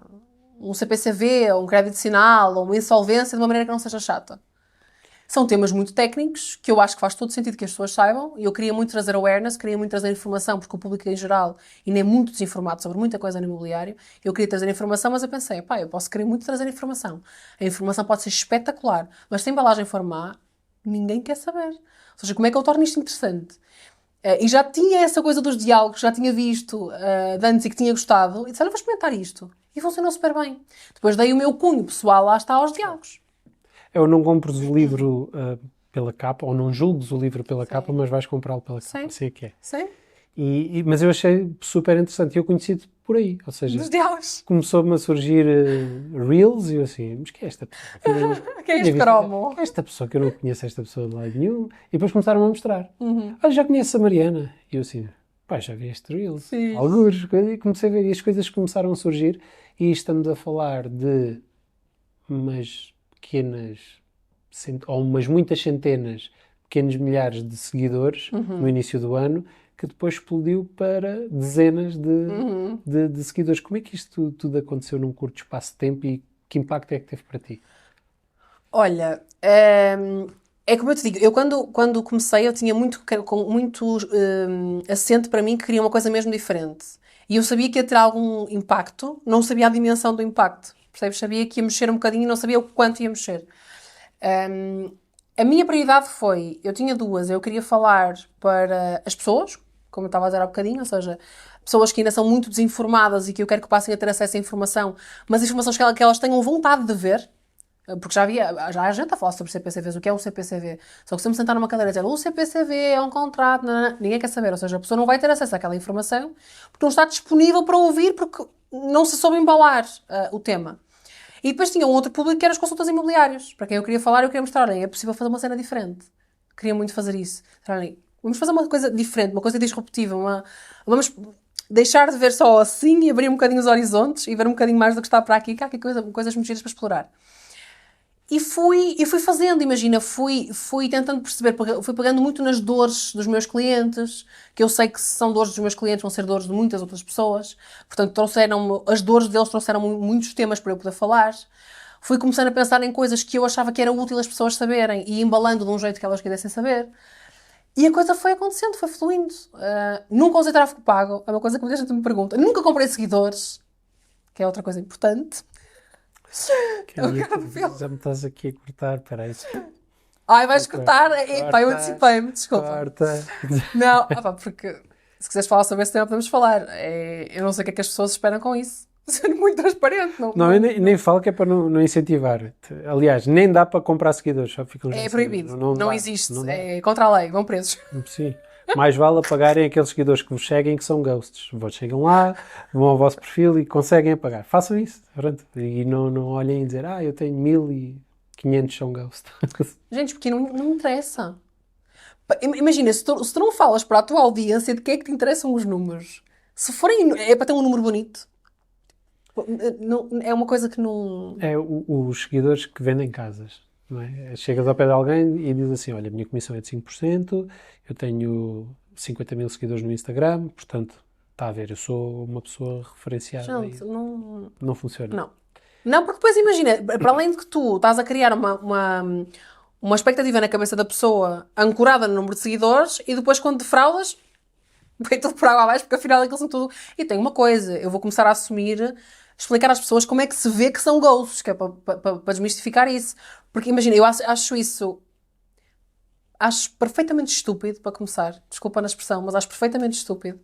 um CPCV, ou um crédito sinal, ou uma insolvência de uma maneira que não seja chata? São temas muito técnicos, que eu acho que faz todo sentido que as pessoas saibam, e eu queria muito trazer awareness, queria muito trazer informação, porque o público em geral ainda é muito desinformado sobre muita coisa no imobiliário. Eu queria trazer informação, mas eu pensei, eu posso querer muito trazer informação. A informação pode ser espetacular, mas se a embalagem for má, ninguém quer saber. Ou seja, como é que eu torno isto interessante? E já tinha essa coisa dos diálogos, já tinha visto de antes e que tinha gostado, e disse, olha, vou experimentar isto. E funcionou super bem. Depois dei o meu cunho pessoal, lá está, aos diálogos. Eu não compres o livro pela capa, ou não julgues o livro pela capa, mas vais comprá-lo pela capa. Assim é que é. Sim. Mas eu achei super interessante. Eu conheci-te por aí. Ou seja, dos diálogos. Começou-me a surgir Reels e eu assim, mas que é esta pessoa? Quem é este cromo? Que é esta pessoa que eu não conheço esta pessoa de lado nenhum? E depois começaram a mostrar. Olha, já conheço a Mariana. E eu assim, já vi este Reels. Sim. Algures. E comecei a ver e as coisas começaram a surgir. E estamos a falar de umas pequenas, ou umas muitas centenas, pequenos milhares de seguidores no início do ano, que depois explodiu para dezenas de seguidores. Como é que isto tudo aconteceu num curto espaço de tempo e que impacto é que teve para ti? Olha, é É como eu te digo, eu quando comecei eu tinha muito assente para mim que queria uma coisa mesmo diferente. E eu sabia que ia ter algum impacto, não sabia a dimensão do impacto. Percebes? Sabia que ia mexer um bocadinho e não sabia o quanto ia mexer. A minha prioridade foi, eu tinha duas, eu queria falar para as pessoas, como eu estava a dizer há bocadinho, ou seja, pessoas que ainda são muito desinformadas e que eu quero que passem a ter acesso à informação, mas informações que elas tenham vontade de ver. Porque já há gente a falar sobre CPCVs, o que é um CPCV. Só que se eu me sentar numa cadeira e dizer o CPCV é um contrato, ninguém quer saber. Ou seja, a pessoa não vai ter acesso àquela informação porque não está disponível para ouvir porque não se soube embalar o tema. E depois tinha um outro público que era as consultas imobiliárias. Para quem eu queria falar, eu queria mostrar, olhem, é possível fazer uma cena diferente. Queria muito fazer isso. Olhem, vamos fazer uma coisa diferente, uma coisa disruptiva, vamos deixar de ver só assim e abrir um bocadinho os horizontes e ver um bocadinho mais do que está para aqui, que há aqui coisas muito giras para explorar. E fui fazendo, imagina, fui tentando perceber, fui pegando muito nas dores dos meus clientes, que eu sei que se são dores dos meus clientes, vão ser dores de muitas outras pessoas. Portanto, as dores deles trouxeram muitos temas para eu poder falar. Fui começando a pensar em coisas que eu achava que era útil as pessoas saberem e embalando de um jeito que elas quisessem saber. E a coisa foi acontecendo, foi fluindo. Nunca usei tráfego pago, é uma coisa que muita gente me pergunta. Nunca comprei seguidores, que é outra coisa importante. Já me estás aqui a cortar, peraí. Ai, vais cortar? Epá, eu antecipei-me, desculpa. Corta. Não, porque se quiseres falar sobre esse tema podemos falar. Eu não sei o que é que as pessoas esperam com isso. Sendo muito transparente. Não, eu nem falo que é para não incentivar. Aliás, nem dá para comprar seguidores. Só ficam é proibido. Não existe. Não é contra a lei. Vão presos. Sim. Mais vale apagarem aqueles seguidores que vos seguem que são ghosts. Vós chegam lá, vão ao vosso perfil e conseguem apagar. Façam isso. Pronto. E não olhem e dizer, eu tenho 1500 são ghosts. Gente, porque não interessa. Imagina, se tu não falas para a tua audiência de que é que te interessam os números. Se forem... É para ter um número bonito. É uma coisa que não... É os seguidores que vendem casas. Não é? Chegas ao pé de alguém e diz assim, olha, a minha comissão é de 5%, eu tenho 50 mil seguidores no Instagram, portanto, está a ver, eu sou uma pessoa referenciada. Gente, não funciona. Não, porque depois imagina, para além de que tu estás a criar uma expectativa na cabeça da pessoa ancorada no número de seguidores e depois quando defraudas, vem tudo por água abaixo porque afinal aquilo são tudo... E tem uma coisa, eu vou começar a explicar às pessoas como é que se vê que são ghosts, que é para desmistificar isso. Porque imagina, eu acho perfeitamente estúpido, para começar, desculpa na expressão, mas acho perfeitamente estúpido.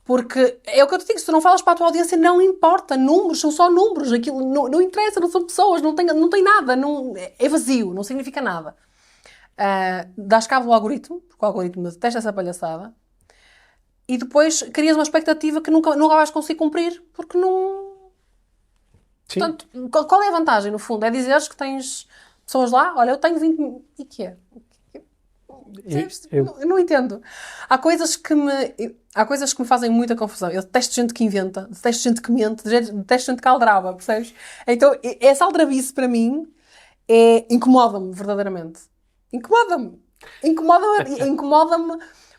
Porque é o que eu te digo, se tu não falas para a tua audiência, não importa, números são só números, aquilo não interessa, não são pessoas, não tem nada, é vazio, não significa nada. Dás cabo do algoritmo, porque o algoritmo detesta essa palhaçada, e depois crias uma expectativa que nunca vais conseguir cumprir, porque não... Sim. Portanto, qual é a vantagem, no fundo? É dizeres que tens pessoas lá, olha, eu tenho 20 mil, e que é? Eu não entendo. Há coisas que me fazem muita confusão. Eu detesto gente que inventa, detesto gente que mente, detesto gente que aldraba, percebes? Então, essa aldrabice para mim incomoda-me, verdadeiramente. Incomoda-me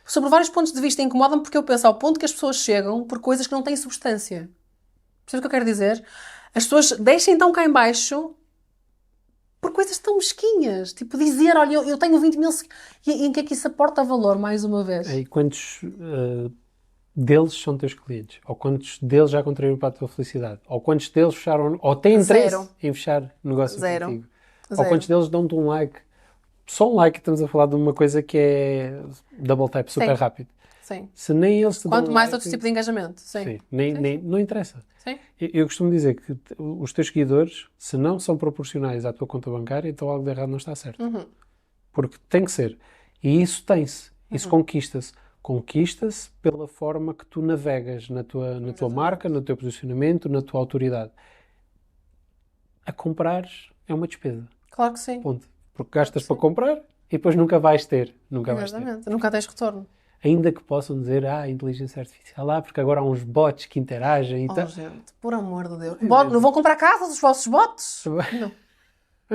sobre vários pontos de vista. Incomoda-me porque eu penso ao ponto que as pessoas chegam por coisas que não têm substância. Percebes o que eu quero dizer? As pessoas deixem então cá em baixo por coisas tão mesquinhas. Tipo, dizer, olha, eu tenho 20 mil... E em que é que isso aporta valor, mais uma vez? E quantos deles são teus clientes? Ou quantos deles já contribuíram para a tua felicidade? Ou quantos deles fecharam... Ou têm interesse em fechar negócio contigo? Ou quantos deles dão-te um like? Só um like, estamos a falar de uma coisa que é double tap, super rápido. Sim. Se nem eles te Quanto dão mais like, outro tipo de engajamento. Sim. Não interessa. Sim. Eu costumo dizer que os teus seguidores, se não são proporcionais à tua conta bancária, então algo de errado não está certo. Porque tem que ser. E isso tem-se. Isso conquista-se. Conquista-se pela forma que tu navegas na tua marca, no teu posicionamento, na tua autoridade. A comprares é uma despesa. Claro que sim. Ponto. Porque gastas para comprar e depois nunca vais ter. Exatamente. Nunca tens retorno. Ainda que possam dizer, inteligência artificial, porque agora há uns bots que interagem e tal. Gente, por amor de Deus. Não vão comprar casas os vossos bots? Não.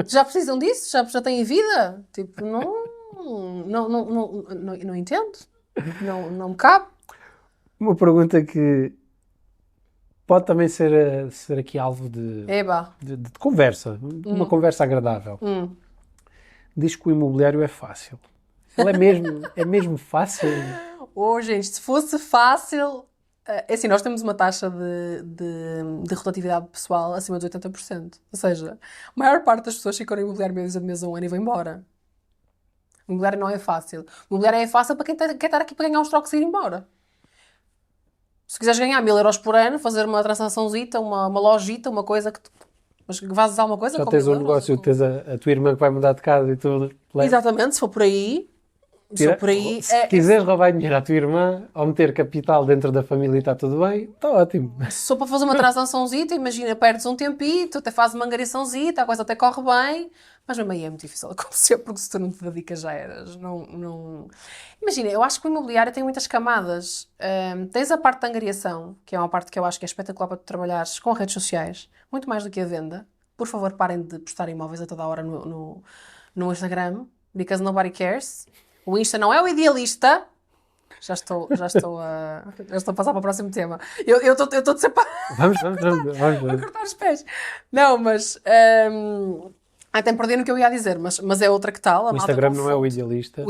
Já precisam disso? Já têm vida? Tipo, não entendo. Não me cabe. Uma pergunta que pode também ser aqui alvo de conversa. Uma conversa agradável. diz que o imobiliário é fácil. Ele é mesmo fácil. Gente, se fosse fácil... É assim, nós temos uma taxa de rotatividade pessoal acima de 80%. Ou seja, a maior parte das pessoas ficam no imobiliário meio de mês a um ano e vão embora. O imobiliário não é fácil. O imobiliário é fácil para quem quer estar aqui para ganhar uns trocos e ir embora. Se quiseres ganhar 1000 € por ano, fazer uma transaçãozita, uma lojita, uma coisa que... Mas que vazes alguma coisa... Já tens um negócio, tens a tua irmã que vai mudar de casa e tudo. Exatamente, se for por aí... Se quiseres roubar dinheiro à tua irmã ou meter capital dentro da família e está tudo bem, está ótimo. Se for para fazer uma transaçãozita, imagina, perdes um tempito, até fazes uma angariaçãozita, a coisa até corre bem, mas mesmo aí é muito difícil acontecer, porque se tu não te dedicas já eras. Não... Imagina, eu acho que o imobiliário tem muitas camadas. Tens a parte da angariação, que é uma parte que eu acho que é espetacular para tu trabalhares com redes sociais, muito mais do que a venda. Por favor, parem de postar imóveis a toda a hora no Instagram, because nobody cares. O Insta não é o idealista. Já estou a passar para o próximo tema. Eu estou de ser Vamos. a cortar os pés. Não, mas... até perder no que eu ia dizer, mas é outra que tal. O Instagram não é o idealista.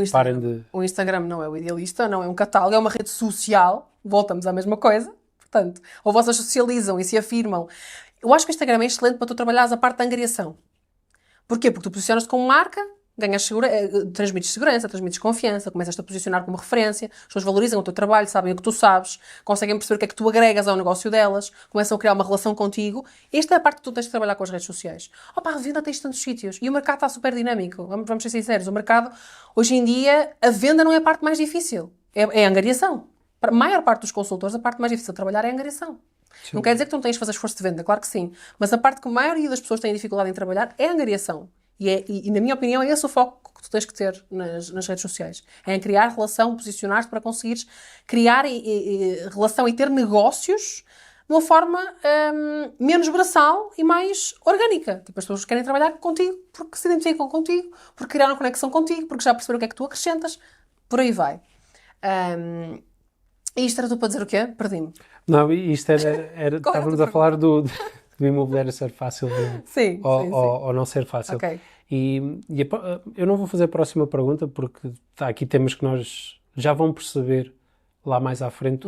O Instagram não é o idealista, não é um catálogo, é uma rede social. Voltamos à mesma coisa. Portanto, ou vocês socializam e se afirmam. Eu acho que o Instagram é excelente para tu trabalhares a parte da angariação. Porquê? Porque tu posicionas-te como marca, transmites segurança, transmites confiança, começas-te a posicionar como referência, as pessoas valorizam o teu trabalho, sabem o que tu sabes, conseguem perceber o que é que tu agregas ao negócio delas, começam a criar uma relação contigo. Esta é a parte que tu tens de trabalhar com as redes sociais. A venda tens tantos sítios e o mercado está super dinâmico. Vamos ser sinceros, o mercado, hoje em dia, a venda não é a parte mais difícil, é a angariação. Para a maior parte dos consultores, a parte mais difícil de trabalhar é a angariação. Sim. Não quer dizer que tu não tens de fazer esforço de venda, claro que sim, mas a parte que a maioria das pessoas tem dificuldade em trabalhar é a angariação. E na minha opinião, é esse o foco que tu tens que ter nas redes sociais. É em criar relação, posicionar-te para conseguires criar relação e ter negócios de uma forma menos braçal e mais orgânica. Tipo, as pessoas querem trabalhar contigo porque se identificam contigo, porque criaram conexão contigo, porque já perceberam o que é que tu acrescentas. Por aí vai. E isto era tu para dizer o quê? Perdi-me. Não, isto era estávamos a falar do imobiliário ser fácil sim. Ou não ser fácil. Okay. E eu não vou fazer a próxima pergunta porque aqui temos que nós já vão perceber lá mais à frente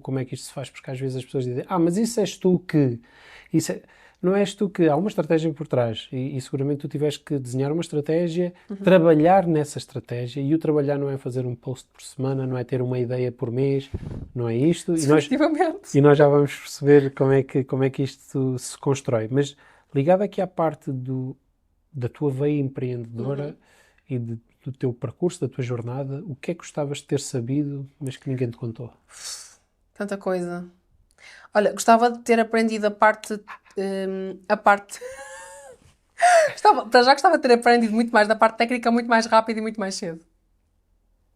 como é que isto se faz, porque às vezes as pessoas dizem mas isso és tu que... Não és tu que... Há uma estratégia por trás e seguramente tu tiveste que desenhar uma estratégia, trabalhar nessa estratégia, e o trabalhar não é fazer um post por semana, não é ter uma ideia por mês, não é isto. E nós já vamos perceber como é que isto se constrói. Mas ligado aqui à parte da tua veia empreendedora e do teu percurso, da tua jornada, o que é que gostavas de ter sabido, mas que ninguém te contou? Tanta coisa. Olha, gostava de ter aprendido a parte... gostava de ter aprendido muito mais da parte técnica, muito mais rápido e muito mais cedo.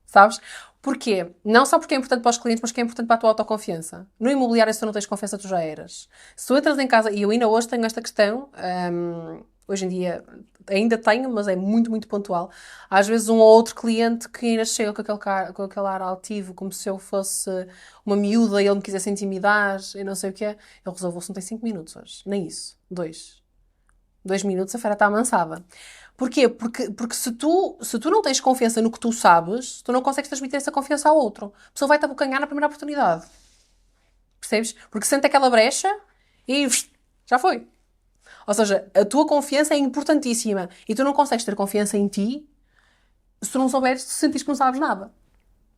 Sabes? Porquê? Não só porque é importante para os clientes, mas que é importante para a tua autoconfiança. No imobiliário, se tu não tens confiança, tu já eras. Se tu entras em casa, e eu ainda hoje tenho esta questão, hoje em dia ainda tenho, mas é muito, muito pontual. Às vezes um ou outro cliente que ainda chega com aquele ar altivo, como se eu fosse uma miúda e ele me quisesse intimidar e não sei o quê. Ele resolveu-se, não tem 5 minutos hoje. Nem isso. 2 minutos, a fera está amansada. Porquê? Porque se tu não tens confiança no que tu sabes, tu não consegues transmitir essa confiança ao outro. A pessoa vai-te abocanhar na primeira oportunidade. Percebes? Porque sente aquela brecha e já foi. Ou seja, a tua confiança é importantíssima e tu não consegues ter confiança em ti se tu não souberes, se sentires que não sabes nada.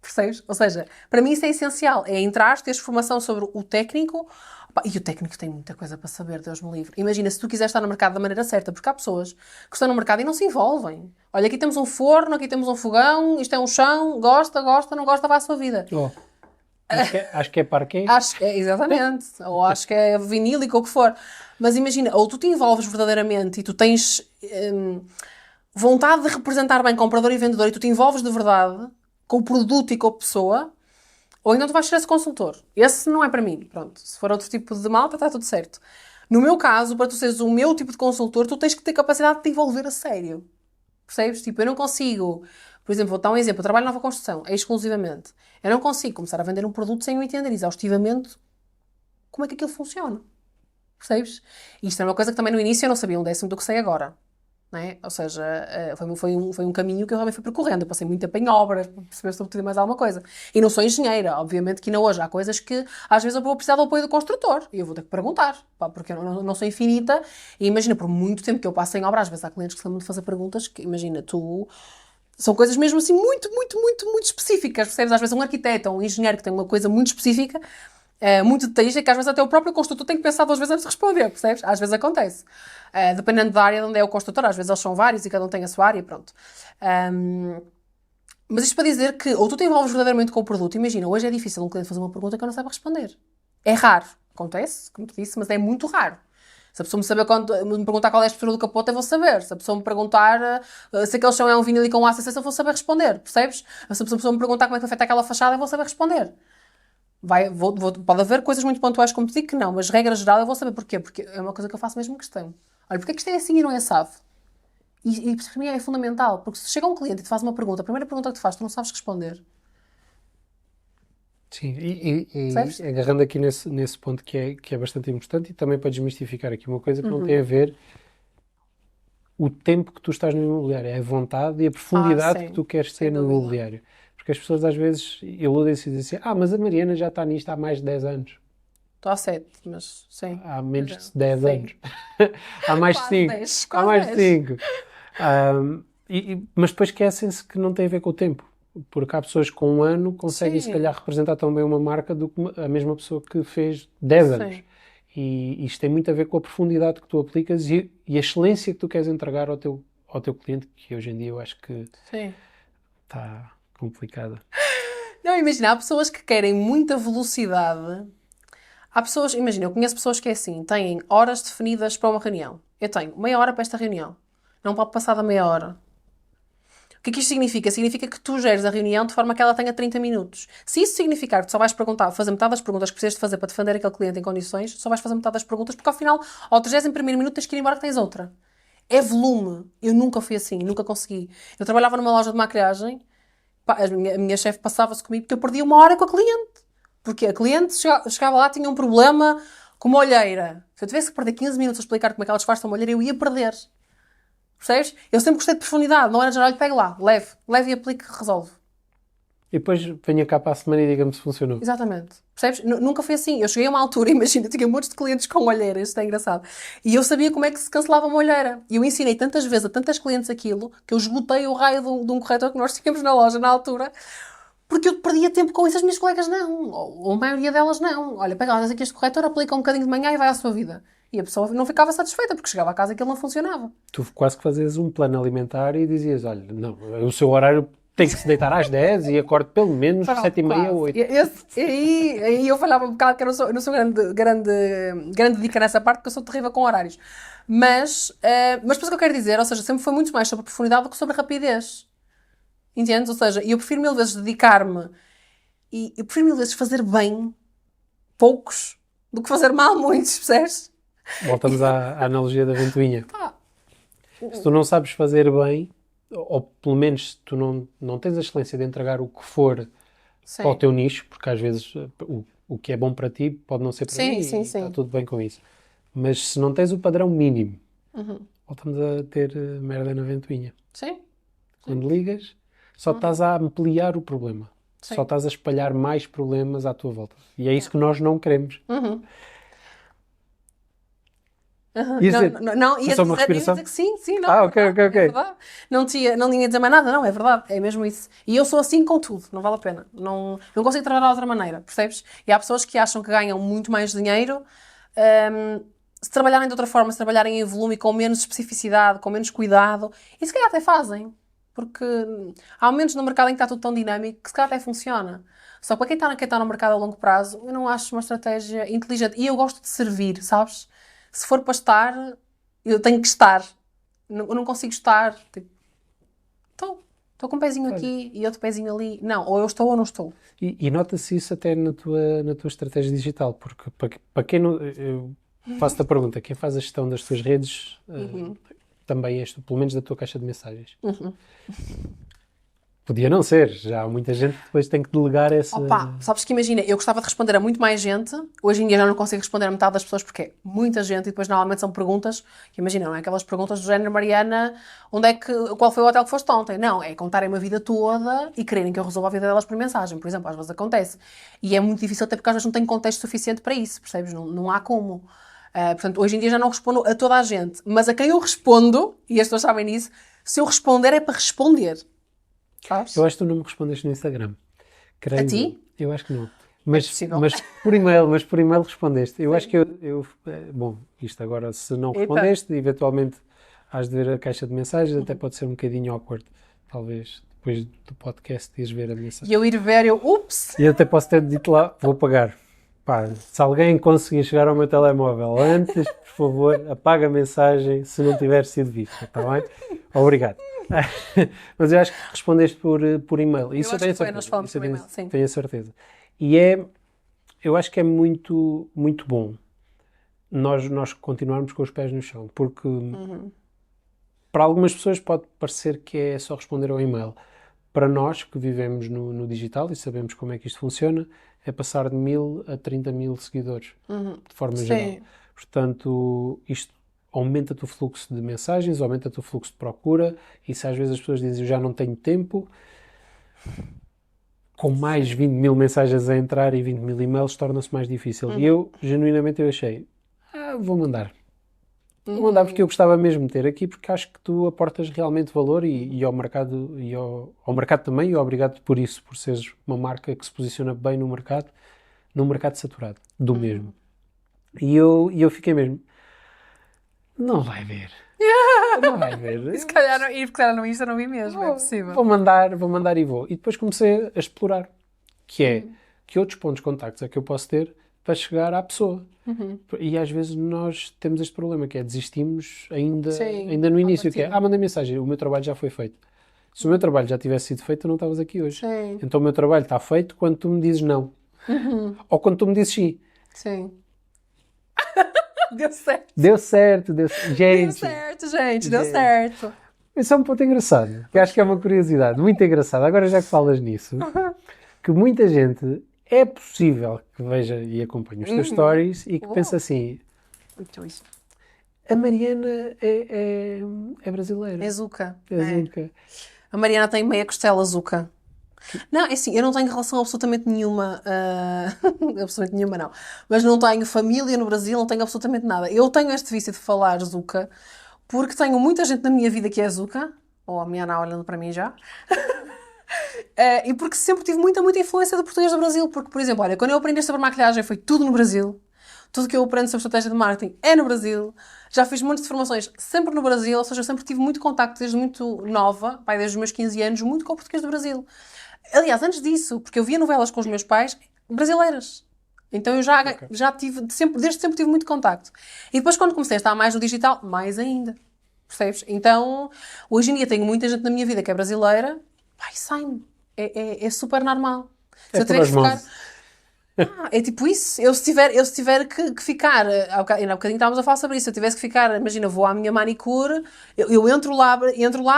Percebes? Ou seja, para mim isso é essencial. É entrar, teres formação sobre o técnico. E o técnico tem muita coisa para saber, Deus me livre. Imagina, se tu quiseres estar no mercado da maneira certa, porque há pessoas que estão no mercado e não se envolvem. Olha, aqui temos um forno, aqui temos um fogão, isto é um chão, gosta, não gosta, vai à sua vida. Acho que é parquet. Exatamente. Ou acho que é vinílico, ou o que for. Mas imagina, ou tu te envolves verdadeiramente e tu tens vontade de representar bem comprador e vendedor e tu te envolves de verdade com o produto e com a pessoa, ou então tu vais ser esse consultor. Esse não é para mim. Pronto. Se for outro tipo de malta, está tudo certo. No meu caso, para tu seres o meu tipo de consultor, tu tens que ter capacidade de te envolver a sério. Percebes? Tipo, eu não consigo... Por exemplo, vou dar um exemplo. Eu trabalho na nova construção, exclusivamente. Eu não consigo começar a vender um produto sem eu entender exaustivamente como é que aquilo funciona. Percebes? E isto é uma coisa que também no início eu não sabia 1/10 do que sei agora. não é? Ou seja, foi um caminho que eu realmente fui percorrendo. Eu passei muito tempo em obras para perceber se eu podia mais alguma coisa. E não sou engenheira, obviamente que ainda hoje há coisas que às vezes eu vou precisar do apoio do construtor e eu vou ter que perguntar, pá, porque eu não sou infinita. E imagina, por muito tempo que eu passo em obra, às vezes há clientes que se lembram de fazer perguntas que, imagina, são coisas mesmo assim muito, muito, muito, muito específicas, percebes? Às vezes um arquiteto ou um engenheiro que tem uma coisa muito específica, muito detalhista, que às vezes até o próprio construtor tem que pensar 2 vezes antes de responder, percebes? Às vezes acontece. Dependendo da área de onde é o construtor, às vezes eles são vários e cada um tem a sua área, pronto. Mas isto para dizer que ou tu te envolves verdadeiramente com o produto, imagina, hoje é difícil um cliente fazer uma pergunta que eu não saiba responder. É raro. Acontece, como te disse, mas é muito raro. Se a pessoa me perguntar qual é a estrutura do capote, eu vou saber. Se a pessoa me perguntar se aquele chão é um vinil com ACC, eu vou saber responder, percebes? Se a pessoa me perguntar como é que foi feita aquela fachada, eu vou saber responder. Pode haver coisas muito pontuais, como te digo, que não, mas regra geral eu vou saber porquê. Porque é uma coisa que eu faço mesmo questão. Olha, porquê que isto é assim e não é assado? E para mim é fundamental, porque se chega um cliente e te faz uma pergunta, a primeira pergunta que te faz, tu não sabes responder. Sim, e Sabes? agarrando aqui nesse ponto que é bastante importante e também para desmistificar aqui uma coisa que não tem a ver o tempo que tu estás no imobiliário, é a vontade e a profundidade Sim, que tu queres sem ter no dúvida. imobiliário. Porque as pessoas às vezes iludem-se e dizem assim, mas a Mariana já está nisto há mais de 10 anos. Estou a 7, mas sim. Há menos de 10 Sim. anos. Há mais de Quase 5. 10, Há quase mais de 10. 5. Mas depois esquecem-se que não tem a ver com o tempo. Porque há pessoas que com 1 ano conseguem se Sim. calhar representar tão bem uma marca do que a mesma pessoa que fez 10 anos. Sim. E isto tem muito a ver com a profundidade que tu aplicas e a excelência que tu queres entregar ao teu cliente, que hoje em dia eu acho que Sim. está complicada. Não, imagina, há pessoas que querem muita velocidade. Há pessoas, imagina, eu conheço pessoas que é assim, têm horas definidas para uma reunião. Eu tenho meia hora para esta reunião. Não pode passar da meia hora. O que é que isto significa? Significa que tu geres a reunião de forma que ela tenha 30 minutos. Se isso significar que tu só vais fazer metade das perguntas que precisas de fazer para defender aquele cliente em condições, só vais fazer metade das perguntas porque ao final, ao 31º minuto, tens que ir embora que tens outra. É volume. Eu nunca fui assim, nunca consegui. Eu trabalhava numa loja de maquilhagem, pá, a minha chefe passava-se comigo porque eu perdia 1 hora com a cliente. Porque a cliente chegava lá, tinha um problema com uma olheira. Se eu tivesse que perder 15 minutos a explicar como é que ela disfarça uma olheira, eu ia perder. Percebes? Eu sempre gostei de profundidade. Não era geral, pega lá, leve e aplique, resolve. E depois venha cá para a semana e diga-me se funcionou. Exatamente. Percebes? Nunca foi assim. Eu cheguei a uma altura, imagina, eu tinha montes de clientes com olheiras, isto é engraçado. E eu sabia como é que se cancelava uma olheira. E eu ensinei tantas vezes a tantas clientes aquilo, que eu esgotei o raio de um corretor que nós tínhamos na loja na altura, porque eu perdia tempo com isso, as minhas colegas não. Ou a maioria delas não. Olha, pega lá, aqui este corretor, aplica um bocadinho de manhã e vai à sua vida. E a pessoa não ficava satisfeita, porque chegava a casa e aquilo não funcionava. Tu quase que fazias um plano alimentar e dizias, olha, não, o seu horário tem que se deitar às 10 e acorde pelo menos 7h30, 8. Aí eu falhava um bocado, que eu não sou grande dica nessa parte, porque eu sou terrível com horários. Mas depois o que eu quero dizer, ou seja, sempre foi muito mais sobre profundidade do que sobre rapidez. Entendes? Ou seja, eu prefiro 1000 vezes dedicar-me e eu prefiro 1000 vezes fazer bem poucos do que fazer mal muitos, percebes? Voltamos à analogia da ventoinha. Se tu não sabes fazer bem, ou pelo menos tu não tens a excelência de entregar o que for para o teu nicho, porque às vezes o que é bom para ti pode não ser para mim e está tudo bem com isso. Mas se não tens o padrão mínimo, voltamos a ter merda na ventoinha. Sim. Quando ligas, só estás a ampliar o problema. Sim. Só estás a espalhar mais problemas à tua volta. E é isso que nós não queremos. Não, ia só uma respiração? dizer que sim, não. Ok. É verdade. Não ia dizer mais nada, não, é verdade, é mesmo isso. E eu sou assim com tudo, não vale a pena. Não consigo trabalhar de outra maneira, percebes? E há pessoas que acham que ganham muito mais dinheiro se trabalharem de outra forma, se trabalharem em volume, com menos especificidade, com menos cuidado, e se calhar até fazem. Porque há momentos no mercado em que está tudo tão dinâmico que se calhar até funciona. Só que para quem está no mercado a longo prazo, eu não acho uma estratégia inteligente. E eu gosto de servir, sabes? Se for para estar, eu tenho que estar. Eu não consigo estar. Tipo, estou com um pezinho aqui e outro pezinho ali. Não, ou eu estou ou não estou. E nota-se isso até na tua estratégia digital, porque para quem não... Eu faço-te a pergunta, quem faz a gestão das tuas redes também és tu, pelo menos da tua caixa de mensagens. Podia não ser, já há muita gente que depois tem que delegar essa... Opa, sabes que imagina, eu gostava de responder a muito mais gente, hoje em dia já não consigo responder a metade das pessoas porque é muita gente e depois normalmente são perguntas, que imagina, não é aquelas perguntas do género, Mariana, qual foi o hotel que foste ontem? Não, é contarem-me a vida toda e quererem que eu resolva a vida delas por mensagem, por exemplo, às vezes acontece. E é muito difícil até porque às vezes não tenho contexto suficiente para isso, percebes? Não há como. Portanto, hoje em dia já não respondo a toda a gente, mas a quem eu respondo, e as pessoas sabem disso, se eu responder é para responder. Sabes? Eu acho que tu não me respondeste no Instagram. Creio. A ti? Eu acho que não. possível. Mas por e-mail respondeste. Eu acho que bom, isto agora, se não respondeste, eventualmente has de ver a caixa de mensagens, até pode ser um bocadinho awkward. Talvez depois do podcast ires ver a mensagem. E eu ir ver, ups! E eu até posso ter dito lá, vou pagar. Pá, se alguém conseguir chegar ao meu telemóvel antes, por favor, apaga a mensagem se não tiver sido vista, está bem? Obrigado. Mas eu acho que respondeste por e-mail. Isso eu tenho a certeza. Nós falamos por e-mail, sim. Tenho a certeza. E eu acho que é muito, muito bom nós continuarmos com os pés no chão, porque para algumas pessoas pode parecer que é só responder ao e-mail. Para nós que vivemos no digital e sabemos como é que isto funciona, é passar de 1000 a 30.000 seguidores, de forma geral. Portanto, isto aumenta-te o fluxo de mensagens, aumenta-te o fluxo de procura, e se às vezes as pessoas dizem eu já não tenho tempo, com mais 20.000 mensagens a entrar e 20.000 e-mails torna-se mais difícil. E eu, genuinamente, achei, vou mandar. Vou mandar porque eu gostava mesmo de ter aqui, porque acho que tu aportas realmente valor e ao mercado, e ao mercado também, e obrigado por isso, por seres uma marca que se posiciona bem no mercado saturado, do mesmo. E eu fiquei mesmo, não vai ver. Não vai ver. E se calhar no Insta não vi mesmo, é possível. Vou mandar e vou. E depois comecei a explorar, que é, que outros pontos de contactos é que eu posso ter para chegar à pessoa. E às vezes nós temos este problema, que é desistimos ainda no início, que é, mandei mensagem, o meu trabalho já foi feito. Se o meu trabalho já tivesse sido feito, eu não estavas aqui hoje. Sim. Então o meu trabalho está feito quando tu me dizes não. Ou quando tu me dizes sim. Sim. Deu certo. Deu certo. Gente. Deu certo, gente. Deu certo. Isso é um ponto engraçado, que acho que é uma curiosidade muito engraçada. Agora já que falas nisso, que muita gente é possível que veja e acompanhe os teus stories e que pense assim, a Mariana é brasileira. É Zuca. É Zuca. A Mariana tem meia costela Zuca. Não, é assim, eu não tenho relação absolutamente nenhuma, absolutamente nenhuma não, mas não tenho família no Brasil, não tenho absolutamente nada. Eu tenho este vício de falar Zuca, porque tenho muita gente na minha vida que é Zuca, ou a minha Ana olhando para mim já, e porque sempre tive muita influência do português do Brasil, porque, por exemplo, olha, quando eu aprendi sobre maquilhagem foi tudo no Brasil, tudo que eu aprendo sobre estratégia de marketing é no Brasil, já fiz muitas formações sempre no Brasil, ou seja, eu sempre tive muito contacto desde muito nova, desde os meus 15 anos, muito com o português do Brasil. Aliás, antes disso, porque eu via novelas com os meus pais brasileiras. Então eu já tive, desde sempre tive muito contacto. E depois quando comecei a estar mais no digital, mais ainda. Percebes? Então, hoje em dia tenho muita gente na minha vida que é brasileira, sai-me. É super normal. Se eu tiver que ficar... é tipo isso. Eu se tiver que ficar, ainda há bocadinho estávamos a falar sobre isso, se eu tivesse que ficar, imagina, vou à minha manicure, eu entro lá,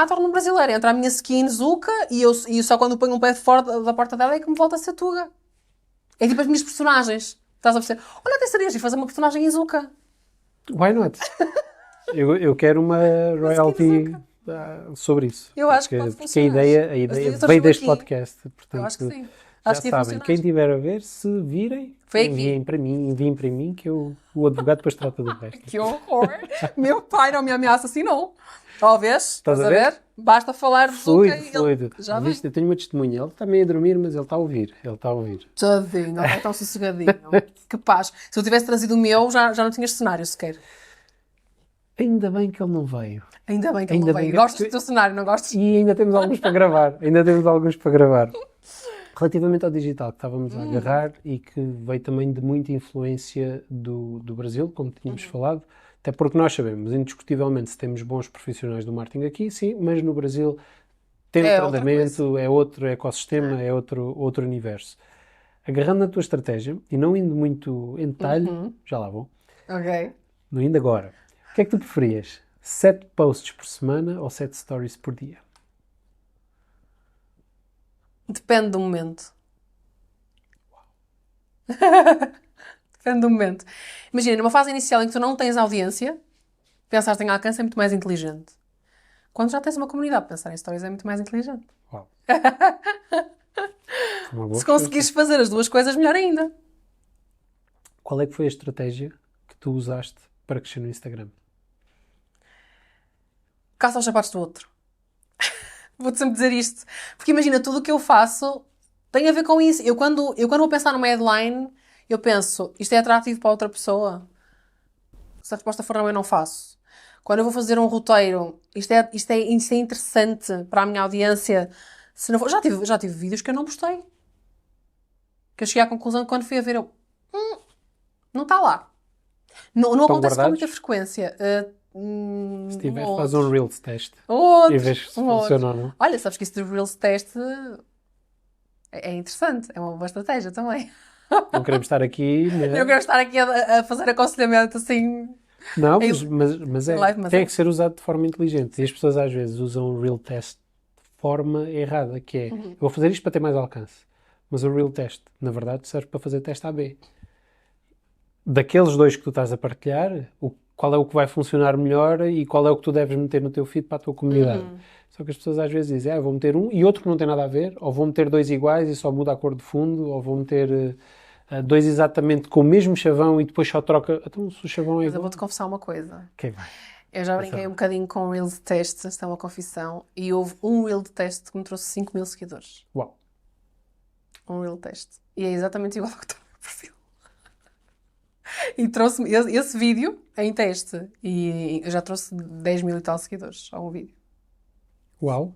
torno-me brasileira, entro à minha skin Zuca e só quando ponho um pé de fora da porta dela é que me volta a ser Tuga. É tipo as minhas personagens. Estás a perceber? Olha, até serias de fazer uma personagem em Zuca. Why not? eu quero uma royalty sobre isso. Eu acho que pode funcionar. Porque a ideia veio deste podcast. Portanto, eu acho que sim. Já sabem, quem estiver a ver, se virem, enviem para mim, que o advogado depois trata do resto. Que horror! Meu pai não me ameaça assim, não. Talvez, estás a ver? Basta falar de Zuca e ele... Já viste? Eu tenho uma testemunha, ele está meio a dormir, mas ele está a ouvir. Tadinho, não é tão sossegadinho. Que paz. Se eu tivesse trazido o meu, já não tinhas cenário sequer. Ainda bem que ele não veio. Ainda bem que ele não veio. Gostas do teu cenário, não gostas? E ainda temos alguns para gravar. Relativamente ao digital que estávamos a agarrar e que veio também de muita influência do Brasil, como tínhamos falado, até porque nós sabemos, indiscutivelmente, se temos bons profissionais do marketing aqui, sim, mas no Brasil tem outro andamento, é outro ecossistema, é outro universo. Agarrando na tua estratégia e não indo muito em detalhe, já lá vou. Ok. Não indo agora. O que é que tu preferias? 7 posts por semana ou 7 stories por dia? Depende do momento. Depende do momento. Imagina, numa fase inicial em que tu não tens audiência, pensar em alcance é muito mais inteligente. Quando já tens uma comunidade, pensar em stories é muito mais inteligente. Uau. Uma boa Se conseguires fazer as duas coisas, melhor ainda. Qual é que foi a estratégia que tu usaste para crescer no Instagram? Caça aos sapatos do outro. Vou-te sempre dizer isto. Porque imagina, tudo o que eu faço tem a ver com isso. Eu quando vou pensar numa headline, eu penso, isto é atrativo para outra pessoa? Se a resposta for não, eu não faço. Quando eu vou fazer um roteiro, isto é interessante para a minha audiência. Se não for, já tive vídeos que eu não postei. Que eu cheguei à conclusão que quando fui a ver, não está lá. Não acontece com muita frequência. Se tiver, faz um Reels teste. E vês se funciona ou não. Olha, sabes que isso do Reels teste é interessante. É uma boa estratégia também. Não queremos estar aqui... Eu quero estar aqui a fazer aconselhamento assim... Não, mas tem que ser usado de forma inteligente. E as pessoas às vezes usam o Reel Test de forma errada, que é, eu vou fazer isto para ter mais alcance. Mas o Reel Test, na verdade, serve para fazer teste AB. Daqueles dois que tu estás a partilhar, qual é o que vai funcionar melhor e qual é o que tu deves meter no teu feed para a tua comunidade. Só que as pessoas às vezes dizem, vou meter um e outro que não tem nada a ver, ou vou meter dois iguais e só muda a cor de fundo, ou vou meter... dois exatamente com o mesmo chavão e depois só troca... Então, se o chavão é Mas igual... eu vou-te confessar uma coisa. Ok, vai. Eu já brinquei um bocadinho com o Reel de teste, esta é uma confissão, e houve um Reel de teste que me trouxe 5.000 seguidores. Uau. Um Reel de teste. E é exatamente igual ao que está no meu perfil. E trouxe-me esse vídeo em teste. E eu já trouxe 10.000 e tal seguidores a um vídeo. Uau.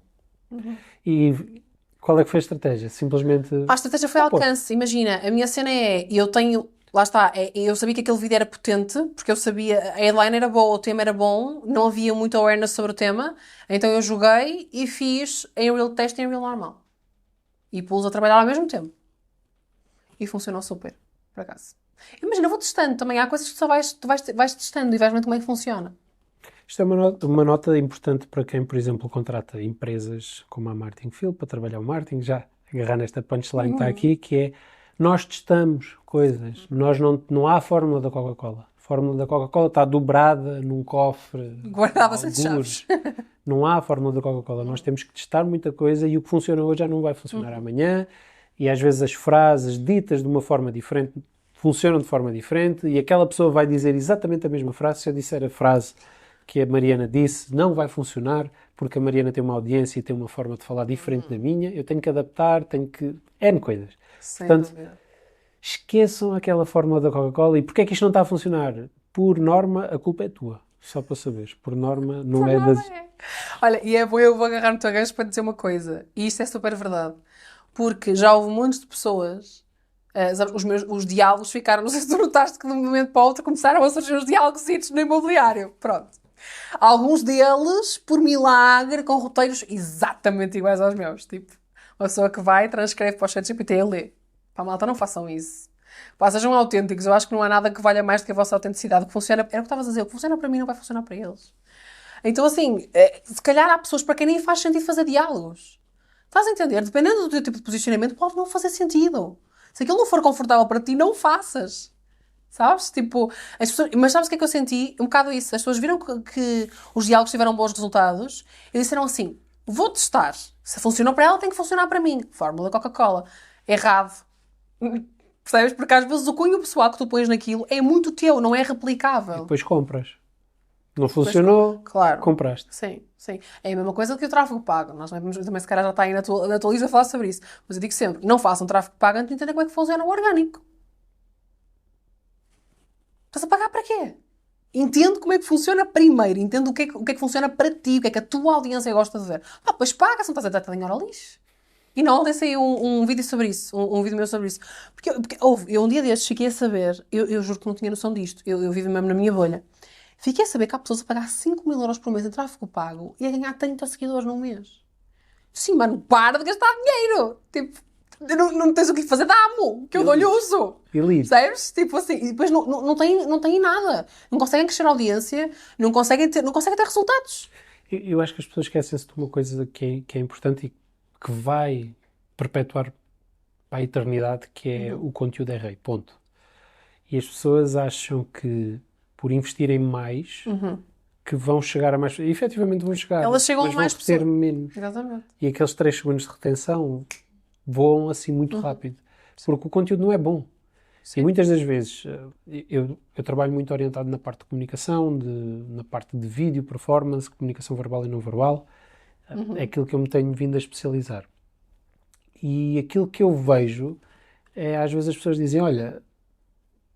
E... qual é que foi a estratégia? Simplesmente... A estratégia foi alcance. Imagina, a minha cena eu tenho... Lá está, eu sabia que aquele vídeo era potente, porque eu sabia, a headline era boa, o tema era bom, não havia muita awareness sobre o tema, então eu joguei e fiz em Reel test e em Reel normal. E pus a trabalhar ao mesmo tempo. E funcionou super, por acaso. Imagina, eu vou testando também, há coisas que tu vais testando e vais vendo como é que funciona. Isto é uma nota importante para quem, por exemplo, contrata empresas como a Martin Field para trabalhar o marketing, já agarrar nesta punchline que está aqui, que é, nós testamos coisas, não há a fórmula da Coca-Cola. A fórmula da Coca-Cola está dobrada num cofre. Guardava-se de chaves. Não há a fórmula da Coca-Cola. Nós temos que testar muita coisa e o que funciona hoje já não vai funcionar amanhã. E às vezes as frases ditas de uma forma diferente funcionam de forma diferente e aquela pessoa vai dizer exatamente a mesma frase. Se eu disser a frase que a Mariana disse, não vai funcionar porque a Mariana tem uma audiência e tem uma forma de falar diferente da minha. Eu tenho que adaptar, N coisas. Portanto, esqueçam aquela fórmula da Coca-Cola. E porquê é que isto não está a funcionar? Por norma, a culpa é tua. Só para saberes. Por norma, não é das... Olha, e eu vou agarrar no teu gancho para dizer uma coisa. E isto é super verdade. Porque já houve montes de pessoas... os diálogos ficaram... Não sei se tu notaste que de um momento para o outro começaram a surgir os diálogos no imobiliário. Pronto. Alguns deles, por milagre, com roteiros exatamente iguais aos meus. Tipo, uma pessoa que vai, transcreve para o ChatGPT e lê. Pá, malta, não façam isso. Pá, sejam autênticos. Eu acho que não há nada que valha mais do que a vossa autenticidade. O que funciona, era o que estavas a dizer, o que funciona para mim não vai funcionar para eles. Então, assim, se calhar há pessoas para quem nem faz sentido fazer diálogos. Estás a entender? Dependendo do teu tipo de posicionamento, pode não fazer sentido. Se aquilo não for confortável para ti, não o faças. Sabes? Tipo, as pessoas... Mas sabes o que é que eu senti? Um bocado isso. As pessoas viram que os diálogos tiveram bons resultados e disseram assim, vou testar. Se funcionou para ela, tem que funcionar para mim. Fórmula Coca-Cola. Errado. Percebes? Porque às vezes o cunho pessoal que tu pões naquilo é muito teu, não é replicável. E depois compras. Não funcionou, claro. Compraste. Sim, sim. É a mesma coisa que o tráfego pago. Nós também se calhar já está aí na tua lista a falar sobre isso. Mas eu digo sempre, não façam tráfego pago antes de entender como é que funciona o orgânico. Estás a pagar para quê? Entende como é que funciona primeiro. Entende o que é que funciona para ti. O que é que a tua audiência gosta de ver. Depois paga, se não estás a dar dinheiro ao lixo. E não, ontem saiu um vídeo sobre isso. Um vídeo meu sobre isso. Porque eu um dia destes fiquei a saber, eu juro que não tinha noção disto. Eu vivo mesmo na minha bolha. Fiquei a saber que há pessoas a pagar 5.000 euros por mês em tráfego pago e a ganhar 30 seguidores num mês. Sim, mano, para de gastar dinheiro. Tipo, não tens o que fazer, dá-me, que eu dou-lhe uso. Sabes? Tipo assim, e depois não têm nada. Não conseguem crescer a audiência, não conseguem ter resultados. Eu acho que as pessoas esquecem-se de uma coisa que é importante e que vai perpetuar para a eternidade, que é o conteúdo é rei, ponto. E as pessoas acham que por investirem mais que vão chegar a mais... E efetivamente vão chegar, Elas chegam mas a mais vão reter pessoas. menos. Exatamente. E aqueles 3 segundos de retenção voam assim muito rápido. Porque o conteúdo não é bom. Sim. E muitas das vezes, eu trabalho muito orientado na parte de comunicação, na parte de vídeo, performance, comunicação verbal e não verbal. É aquilo que eu me tenho vindo a especializar. E aquilo que eu vejo é, às vezes as pessoas dizem, olha,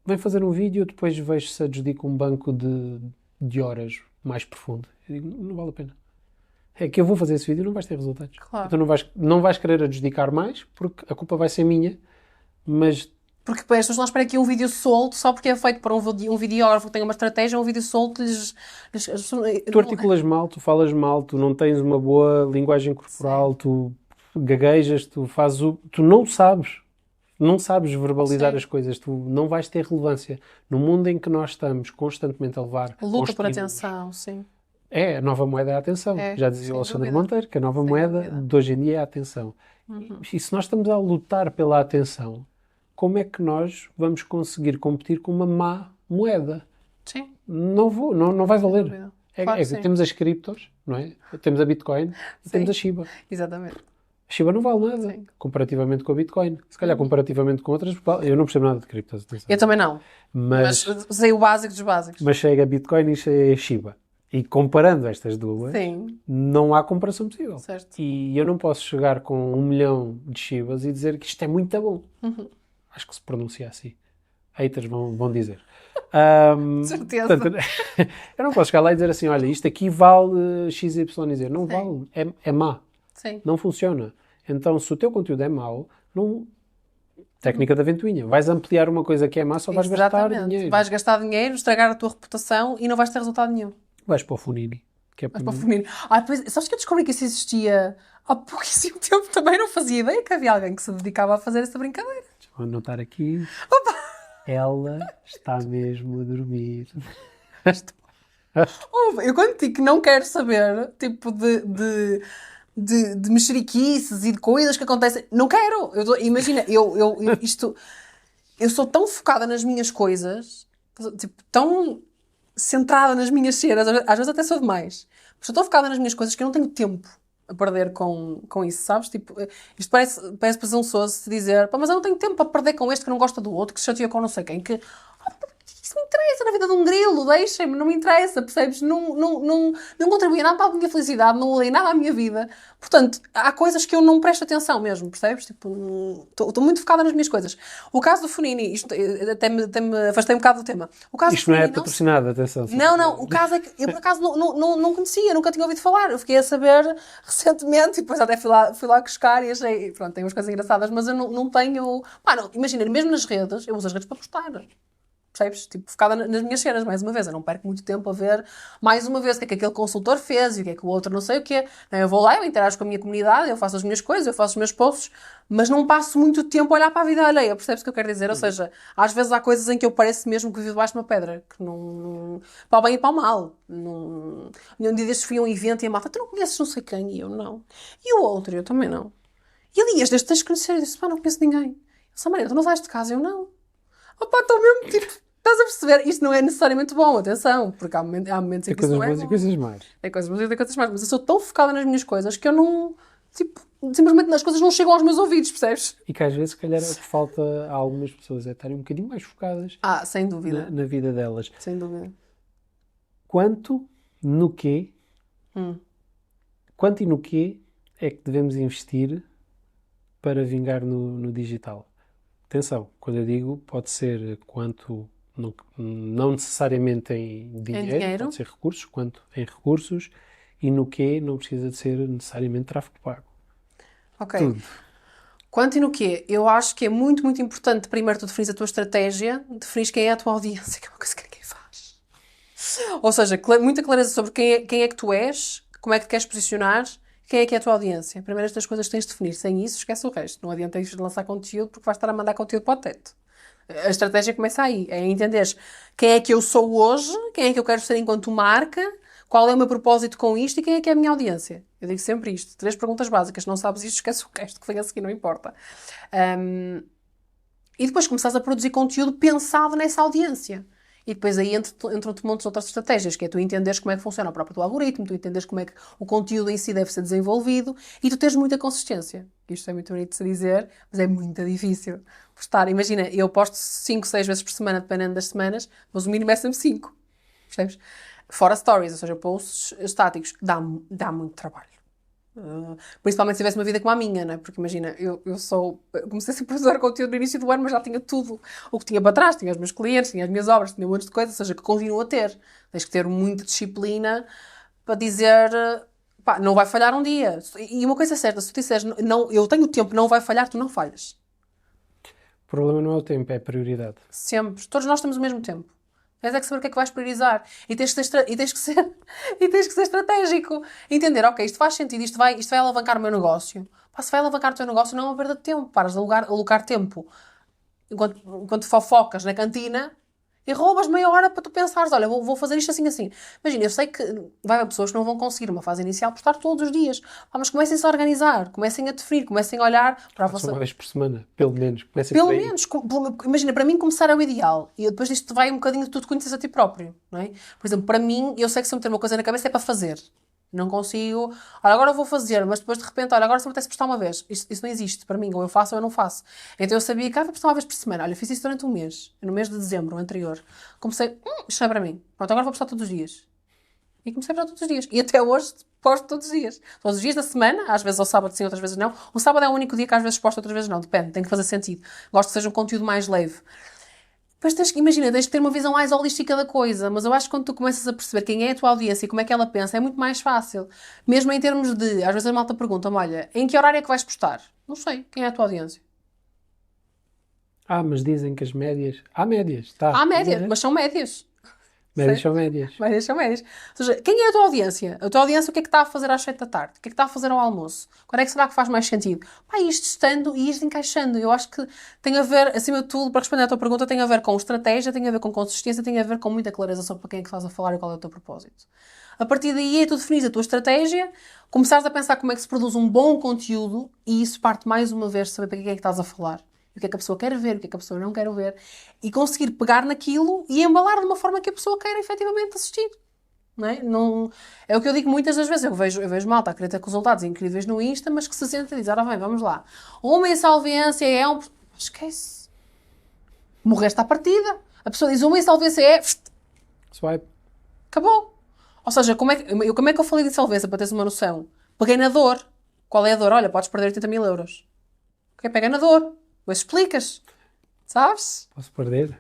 vem fazer um vídeo, depois vejo se adjudica um banco de horas mais profundo. Eu digo, não vale a pena. É que eu vou fazer esse vídeo e não vais ter resultados. Claro. Então não vais querer adjudicar mais, porque a culpa vai ser minha, mas... Porque as pessoas não esperam aqui um vídeo solto só porque é feito por um videógrafo que tem uma estratégia, um vídeo solto Tu articulas mal, tu falas mal, tu não tens uma boa linguagem corporal, tu gaguejas, tu não sabes verbalizar as coisas, tu não vais ter relevância. No mundo em que nós estamos constantemente a levar... Luta por atenção, sim. É, a nova moeda é a atenção. Já dizia o Alexandre Monteiro que a nova moeda de hoje em dia é a atenção. E se nós estamos a lutar pela atenção, como é que nós vamos conseguir competir com uma má moeda? Sim. Não vai valer. Claro, temos as criptos, não é? Temos a Bitcoin e temos a Shiba. Exatamente. A Shiba não vale nada, comparativamente com a Bitcoin. Se calhar comparativamente com outras, eu não percebo nada de criptos. Atenção. Eu também não. Mas sei o básico dos básicos. Mas chega a Bitcoin e chega a Shiba. E comparando estas duas, não há comparação possível. Certo. E eu não posso chegar com 1 milhão de Shibas e dizer que isto é muito bom. Acho que se pronuncia assim. Haters vão dizer. Certeza. Portanto, eu não posso chegar lá e dizer assim, olha, isto aqui vale XYZ. Não vale. É má. Sim. Não funciona. Então, se o teu conteúdo é mau, não... Técnica da ventoinha. Vais ampliar uma coisa que é má, só vais gastar dinheiro. Vais gastar dinheiro, estragar a tua reputação e não vais ter resultado nenhum. Vais para o Funini. Que é Vais para o Funini. Sabes que eu descobri que isso existia há pouquíssimo tempo? Também não fazia ideia que havia alguém que se dedicava a fazer essa brincadeira. Vou anotar aqui. Ela está mesmo a dormir. Eu quando digo que não quero saber, tipo, de mexeriquices e de coisas que acontecem, não quero. Imagina, eu sou tão focada nas minhas coisas, tipo, tão centrada nas minhas cenas, às vezes até sou demais. Mas estou tão focada nas minhas coisas que eu não tenho tempo a perder com isso, sabes? Tipo, isto parece presunçoso se dizer, mas eu não tenho tempo para perder com este que não gosta do outro, que se chateia com não sei quem, que isso me interessa na vida de um grilo, deixem-me, não me interessa, percebes? Não contribui nada para a minha felicidade, não mudei nada à minha vida. Portanto, há coisas que eu não presto atenção mesmo, percebes? Tipo, estou muito focada nas minhas coisas. O caso do Funini, isto até me afastei um bocado do tema. O caso isto do Funini, não é patrocinado, atenção. Não, o caso é que eu por acaso não conhecia, nunca tinha ouvido falar. Eu fiquei a saber recentemente e depois até fui lá buscar e achei, pronto, tem umas coisas engraçadas, mas eu não tenho... Imagina, mesmo nas redes, eu uso as redes para postar. Percebes? Tipo, focada nas minhas cenas, mais uma vez. Eu não perco muito tempo a ver, mais uma vez, o que é que aquele consultor fez e o que é que o outro não sei o quê. Eu vou lá, eu interajo com a minha comunidade, eu faço as minhas coisas, eu faço os meus posts, mas não passo muito tempo a olhar para a vida alheia. Percebes o que eu quero dizer? Ou seja, às vezes há coisas em que eu pareço mesmo que vivo debaixo de uma pedra, que não... para o bem e para o mal. Um dia destes fui a um evento e a malta, tu não conheces não sei quem? E eu, não. E o outro? Eu também não. E Elias, desde tens de conhecer. Eu disse, não conheço ninguém. Eu disse, Maria, tu não sais de casa? Eu, não. Estou mesmo, tipo... Estás a perceber? Isto não é necessariamente bom, atenção, porque há momentos em que isso não é bom. Tem coisas mais. É coisas boas e tem coisas mais. Mas eu sou tão focada nas minhas coisas que eu não... Tipo, simplesmente as coisas não chegam aos meus ouvidos, percebes? E que às vezes, se calhar, o que falta a algumas pessoas é estarem um bocadinho mais focadas sem dúvida. Na vida delas. Sem dúvida. Quanto e no quê é que devemos investir para vingar no digital? Atenção, quando eu digo, pode ser quanto, não necessariamente em dinheiro, pode ser recursos, quanto em recursos, e no quê não precisa de ser necessariamente tráfego pago. Ok. Tudo. Quanto e no quê? Eu acho que é muito, muito importante, primeiro tu definires a tua estratégia, definires quem é a tua audiência, que é uma coisa que ninguém faz. Ou seja, muita clareza sobre quem é que tu és, como é que te queres posicionar, quem é que é a tua audiência. Primeiro estas coisas tens de definir. Sem isso, esquece o resto. Não adianta ir lançar conteúdo porque vais estar a mandar conteúdo para o teto. A estratégia começa aí. É entenderes quem é que eu sou hoje, quem é que eu quero ser enquanto marca, qual é o meu propósito com isto e quem é que é a minha audiência. Eu digo sempre isto. 3 perguntas básicas. Não sabes isto, esquece o resto que vem a seguir, não importa. E depois começares a produzir conteúdo pensado nessa audiência. E depois aí entram-te montes de outras estratégias, que é tu entenderes como é que funciona o próprio teu algoritmo, tu entenderes como é que o conteúdo em si deve ser desenvolvido e tu teres muita consistência. Isto é muito bonito de se dizer, mas é muito difícil. Postar, imagina, eu posto 5, 6 vezes por semana, dependendo das semanas, mas o mínimo é sempre 5. Percebes? Fora stories, ou seja, posts estáticos, dá muito trabalho. Principalmente se tivesse uma vida como a minha, não é? Porque imagina, eu comecei a ser produzir conteúdo no início do ano, mas já tinha tudo o que tinha para trás, tinha os meus clientes, tinha as minhas obras, tinha um monte de coisas, ou seja, que continuo a ter. Tens que ter muita disciplina para dizer, pá, não vai falhar um dia. E uma coisa é certa, se tu disseres, não, eu tenho tempo, não vai falhar, tu não falhas. O problema não é o tempo, é a prioridade. Sempre. Todos nós temos o mesmo tempo. Tens é que saber o que é que vais priorizar. E tens que ser estratégico. Entender, ok, isto faz sentido, isto vai alavancar o meu negócio. Pá, se vai alavancar o teu negócio, não é uma perda de tempo. Paras de alocar tempo enquanto fofocas na cantina e roubas meia hora para tu pensares, olha, vou fazer isto assim, assim. Imagina, eu sei que vai haver pessoas que não vão conseguir uma fase inicial postar todos os dias. Mas comecem-se a organizar, comecem a definir, comecem a olhar para a vossa... Uma vez por semana, pelo menos. Pelo menos, imagina, para mim começar é o ideal. E depois disto vai um bocadinho de tu te conheces a ti próprio, não é? Por exemplo, para mim, eu sei que se eu meter uma coisa na cabeça é para fazer. Não consigo, olha, agora eu vou fazer, mas depois de repente, olha, agora só me apetece postar uma vez. Isso não existe para mim, ou eu faço ou eu não faço. Então eu sabia que vou postar uma vez por semana. Olha, fiz isso durante um mês, no mês de dezembro, o anterior. Comecei, isto não é para mim. Pronto, agora vou postar todos os dias. E comecei a postar todos os dias. E até hoje posto todos os dias. Todos os dias da semana, às vezes ao sábado sim, outras vezes não. O sábado é o único dia que às vezes posto, outras vezes não. Depende, tem que fazer sentido. Gosto que seja um conteúdo mais leve. Depois tens que ter uma visão mais holística da coisa, mas eu acho que quando tu começas a perceber quem é a tua audiência e como é que ela pensa, é muito mais fácil. Mesmo em termos de, às vezes a malta pergunta-me, olha, em que horário é que vais postar? Não sei, quem é a tua audiência? Mas dizem que as médias... Há médias, tá. Há médias, mas são médias. Médias são médias. Médias são médias. Ou seja, quem é a tua audiência? A tua audiência o que é que está a fazer às 7 da tarde? O que é que está a fazer ao almoço? Quando é que será que faz mais sentido? Pá, isto estando e isto encaixando. Eu acho que tem a ver, acima de tudo, para responder à tua pergunta, tem a ver com estratégia, tem a ver com consistência, tem a ver com muita clareza sobre para quem é que estás a falar e qual é o teu propósito. A partir daí é tu definires a tua estratégia, começares a pensar como é que se produz um bom conteúdo e isso parte mais uma vez de saber para quem é que estás a falar. O que é que a pessoa quer ver, o que é que a pessoa não quer ver, e conseguir pegar naquilo e embalar de uma forma que a pessoa queira efetivamente assistir. Não é? Não, é o que eu digo muitas das vezes. Eu vejo malta a querer ter resultados incríveis no Insta, mas que se senta e diz, ora bem, vamos lá. Uma insolvência é um... Esquece. Morreste à partida. A pessoa diz, uma insolvência é... Swipe. Acabou. Ou seja, como é que eu falei de insolvência, para teres uma noção? Peguei na dor. Qual é a dor? Olha, podes perder 80 mil euros. Ok, pega na dor. Mas explicas, sabes? Posso perder?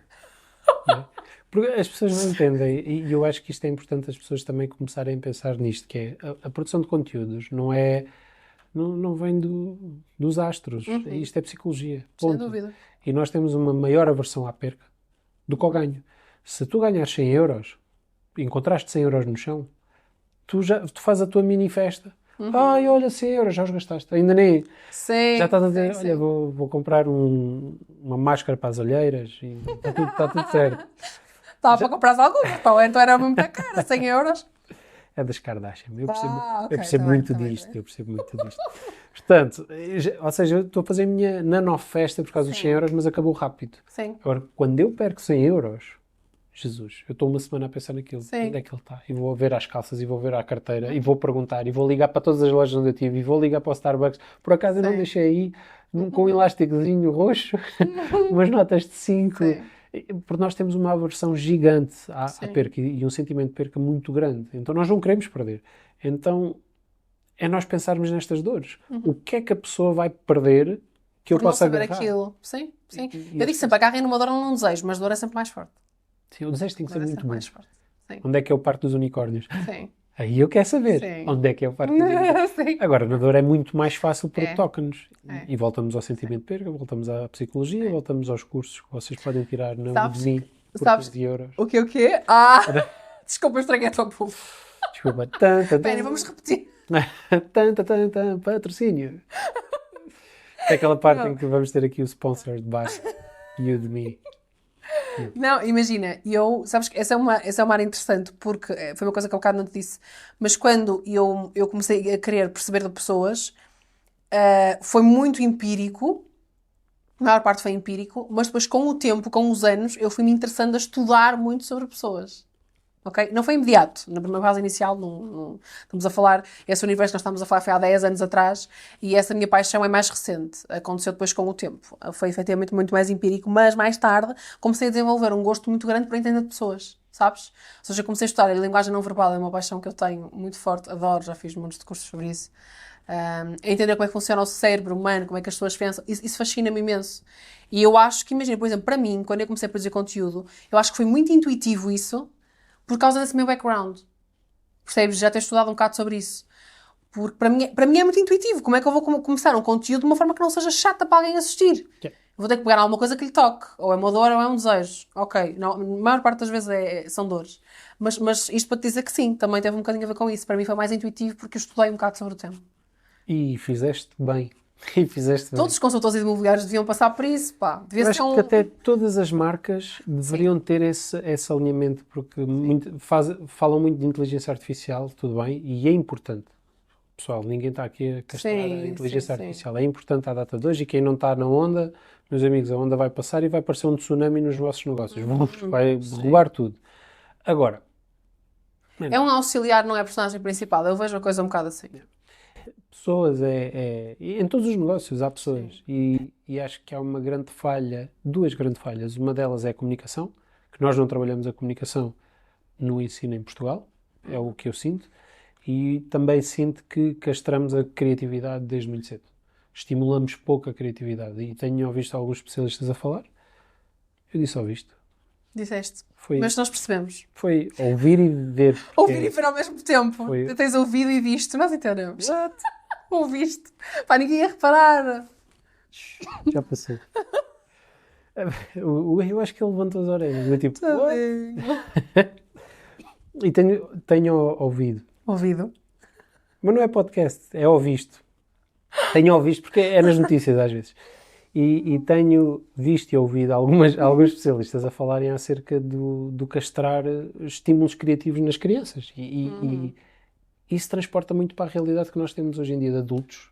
Porque as pessoas não entendem, e eu acho que isto é importante as pessoas também começarem a pensar nisto, que é a produção de conteúdos não vem dos astros. Isto é psicologia. Ponto. Sem dúvida. E nós temos uma maior aversão à perca do que ao ganho. Se tu ganhas 100 euros, encontraste 100 euros no chão, tu fazes a tua mini festa. Ai, olha, 100 euros, já os gastaste. Ainda nem... Sim, já estás a dizer, sim, olha, vou comprar uma máscara para as olheiras e está tudo certo. Estava para comprar algumas, pá, então era muito cara, 100 euros. É das Kardashian. Eu Ok, percebo muito disto. Eu percebo muito disto. Portanto, ou seja, eu estou a fazer a minha nanofesta por causa dos 100 euros, mas acabou rápido. Sim. Agora, quando eu perco 100 euros, Jesus, eu estou uma semana a pensar naquilo. Sim. Onde é que ele está? E vou ver às calças, e vou ver à carteira, e vou perguntar, e vou ligar para todas as lojas onde eu tive, e vou ligar para o Starbucks. Por acaso eu não deixei aí, com um elásticozinho roxo, umas notas de 5. Porque nós temos uma aversão gigante à perca e um sentimento de perca muito grande. Então nós não queremos perder. Então é nós pensarmos nestas dores. O que é que a pessoa vai perder que eu possa agarrar? Por aquilo. Sim, sim. Eu digo sempre, agarrem numa dor ou num desejo, mas dor é sempre mais forte. Sim, o desejo tem que ser muito mais forte. Sim. Onde é que é o parque dos unicórnios? Sim. Aí eu quero saber onde é que é o parque dos unicórnios. Sim. Agora, na dor é muito mais fácil porque toca-nos. E voltamos ao sentimento de perca, voltamos à psicologia, voltamos aos cursos que vocês podem tirar na Udemy por 15 euros. O quê? Desculpa, eu estraguei a tua pulso. Desculpa. Espera, vamos repetir. Patrocínio. É aquela parte em que vamos ter aqui o sponsored by Udemy. Não, imagina, sabes que essa é uma área interessante, porque foi uma coisa que há bocado não te disse, mas quando eu comecei a querer perceber de pessoas, foi muito empírico, a maior parte foi empírico, mas depois com o tempo, com os anos, eu fui-me interessando a estudar muito sobre pessoas. Okay? Não foi imediato. Na primeira fase inicial, não estamos a falar... Esse universo que nós estamos a falar foi há 10 anos atrás e essa minha paixão é mais recente. Aconteceu depois com o tempo. Foi efetivamente muito mais empírico, mas mais tarde comecei a desenvolver um gosto muito grande por entender pessoas, sabes? Ou seja, comecei a estudar. A linguagem não verbal é uma paixão que eu tenho muito forte. Adoro, já fiz muitos de cursos sobre isso. Entender como é que funciona o cérebro humano, como é que as pessoas pensam, isso fascina-me imenso. E eu acho que, imagina, por exemplo, para mim, quando eu comecei a produzir conteúdo, eu acho que foi muito intuitivo isso, por causa desse meu background. Percebes? Já ter estudado um bocado sobre isso. Porque para mim é muito intuitivo. Como é que eu vou começar um conteúdo de uma forma que não seja chata para alguém assistir? Yeah. Vou ter que pegar alguma coisa que lhe toque. Ou é uma dor ou é um desejo. Ok. Não, a maior parte das vezes são dores. Mas isto para te dizer que sim, também teve um bocadinho a ver com isso. Para mim foi mais intuitivo porque eu estudei um bocado sobre o tema. E fizeste bem. Todos os consultores imobiliários deviam passar por isso, pá. Acho que até todas as marcas deveriam ter esse alinhamento, porque falam muito de inteligência artificial, tudo bem, e é importante. Pessoal, ninguém está aqui a castrar a inteligência artificial. É importante à data de hoje, e quem não está na onda, meus amigos, a onda vai passar e vai aparecer um tsunami nos vossos negócios. Vai derrubar tudo. Agora... É um auxiliar, não é a personagem principal. Eu vejo a coisa um bocado assim. Pessoas, em todos os negócios há pessoas e acho que há uma grande falha, duas grandes falhas. Uma delas é a comunicação, que nós não trabalhamos a comunicação no ensino em Portugal, é o que eu sinto, e também sinto que castramos a criatividade desde muito cedo. Estimulamos pouco a criatividade e tenho ouvido alguns especialistas a falar. Eu disse ouviste. Disseste. Mas nós percebemos. Foi ouvir e ver. Ouvir e ver ao mesmo tempo. Tu tens ouvido e visto, nós entendemos. Ouviste. Pá, ninguém ia reparar. Já passou. Eu acho que ele levantou as orelhas. Eu tipo, e tenho ouvido. Ouvido? Mas não é podcast, é ouvisto. Tenho ouvido porque é nas notícias às vezes. E tenho visto e ouvido alguns especialistas a falarem acerca do castrar estímulos criativos nas crianças. E isso transporta muito para a realidade que nós temos hoje em dia de adultos.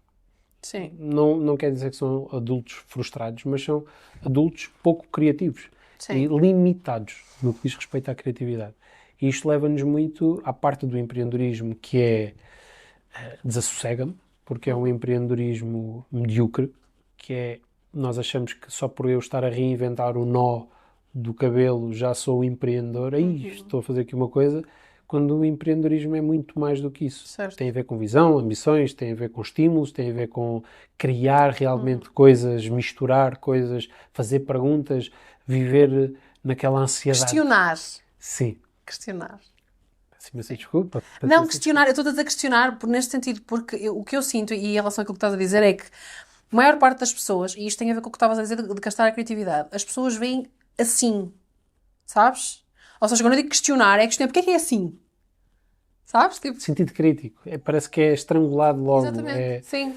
Sim. Não quer dizer que são adultos frustrados, mas são adultos pouco criativos. Sim. E limitados no que diz respeito à criatividade. E isto leva-nos muito à parte do empreendedorismo, que é desassossega-me, porque é um empreendedorismo medíocre, que é nós achamos que só por eu estar a reinventar o nó do cabelo já sou empreendedor, aí estou a fazer aqui uma coisa, quando o empreendedorismo é muito mais do que isso. Certo. Tem a ver com visão, ambições, tem a ver com estímulos, tem a ver com criar realmente coisas, misturar coisas, fazer perguntas, viver naquela ansiedade. Questionar. Sim. Questionar. Peço desculpa. Não, questionar, eu estou a dizer questionar neste sentido, porque o que eu sinto, e em relação àquilo que estás a dizer, é que a maior parte das pessoas, e isto tem a ver com o que estavas a dizer de castrar a criatividade, as pessoas veem assim, sabes? Ou seja, quando eu digo questionar, é questionar porque é que é assim? Sabes? Tipo... Sentido crítico. Parece que é estrangulado logo. Exatamente, sim.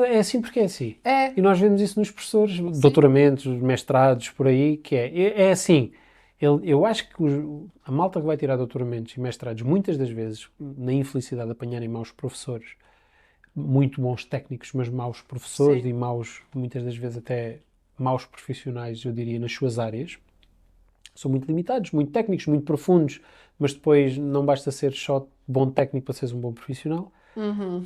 É assim porque é assim. É. E nós vemos isso nos professores, doutoramentos, mestrados, por aí, que é assim. Eu acho que a malta que vai tirar doutoramentos e mestrados, muitas das vezes, na infelicidade de apanharem maus professores, muito bons técnicos, mas maus professores, sim, e maus, muitas das vezes até maus profissionais, eu diria, nas suas áreas, são muito limitados, muito técnicos, muito profundos, mas depois não basta ser só bom técnico para seres um bom profissional.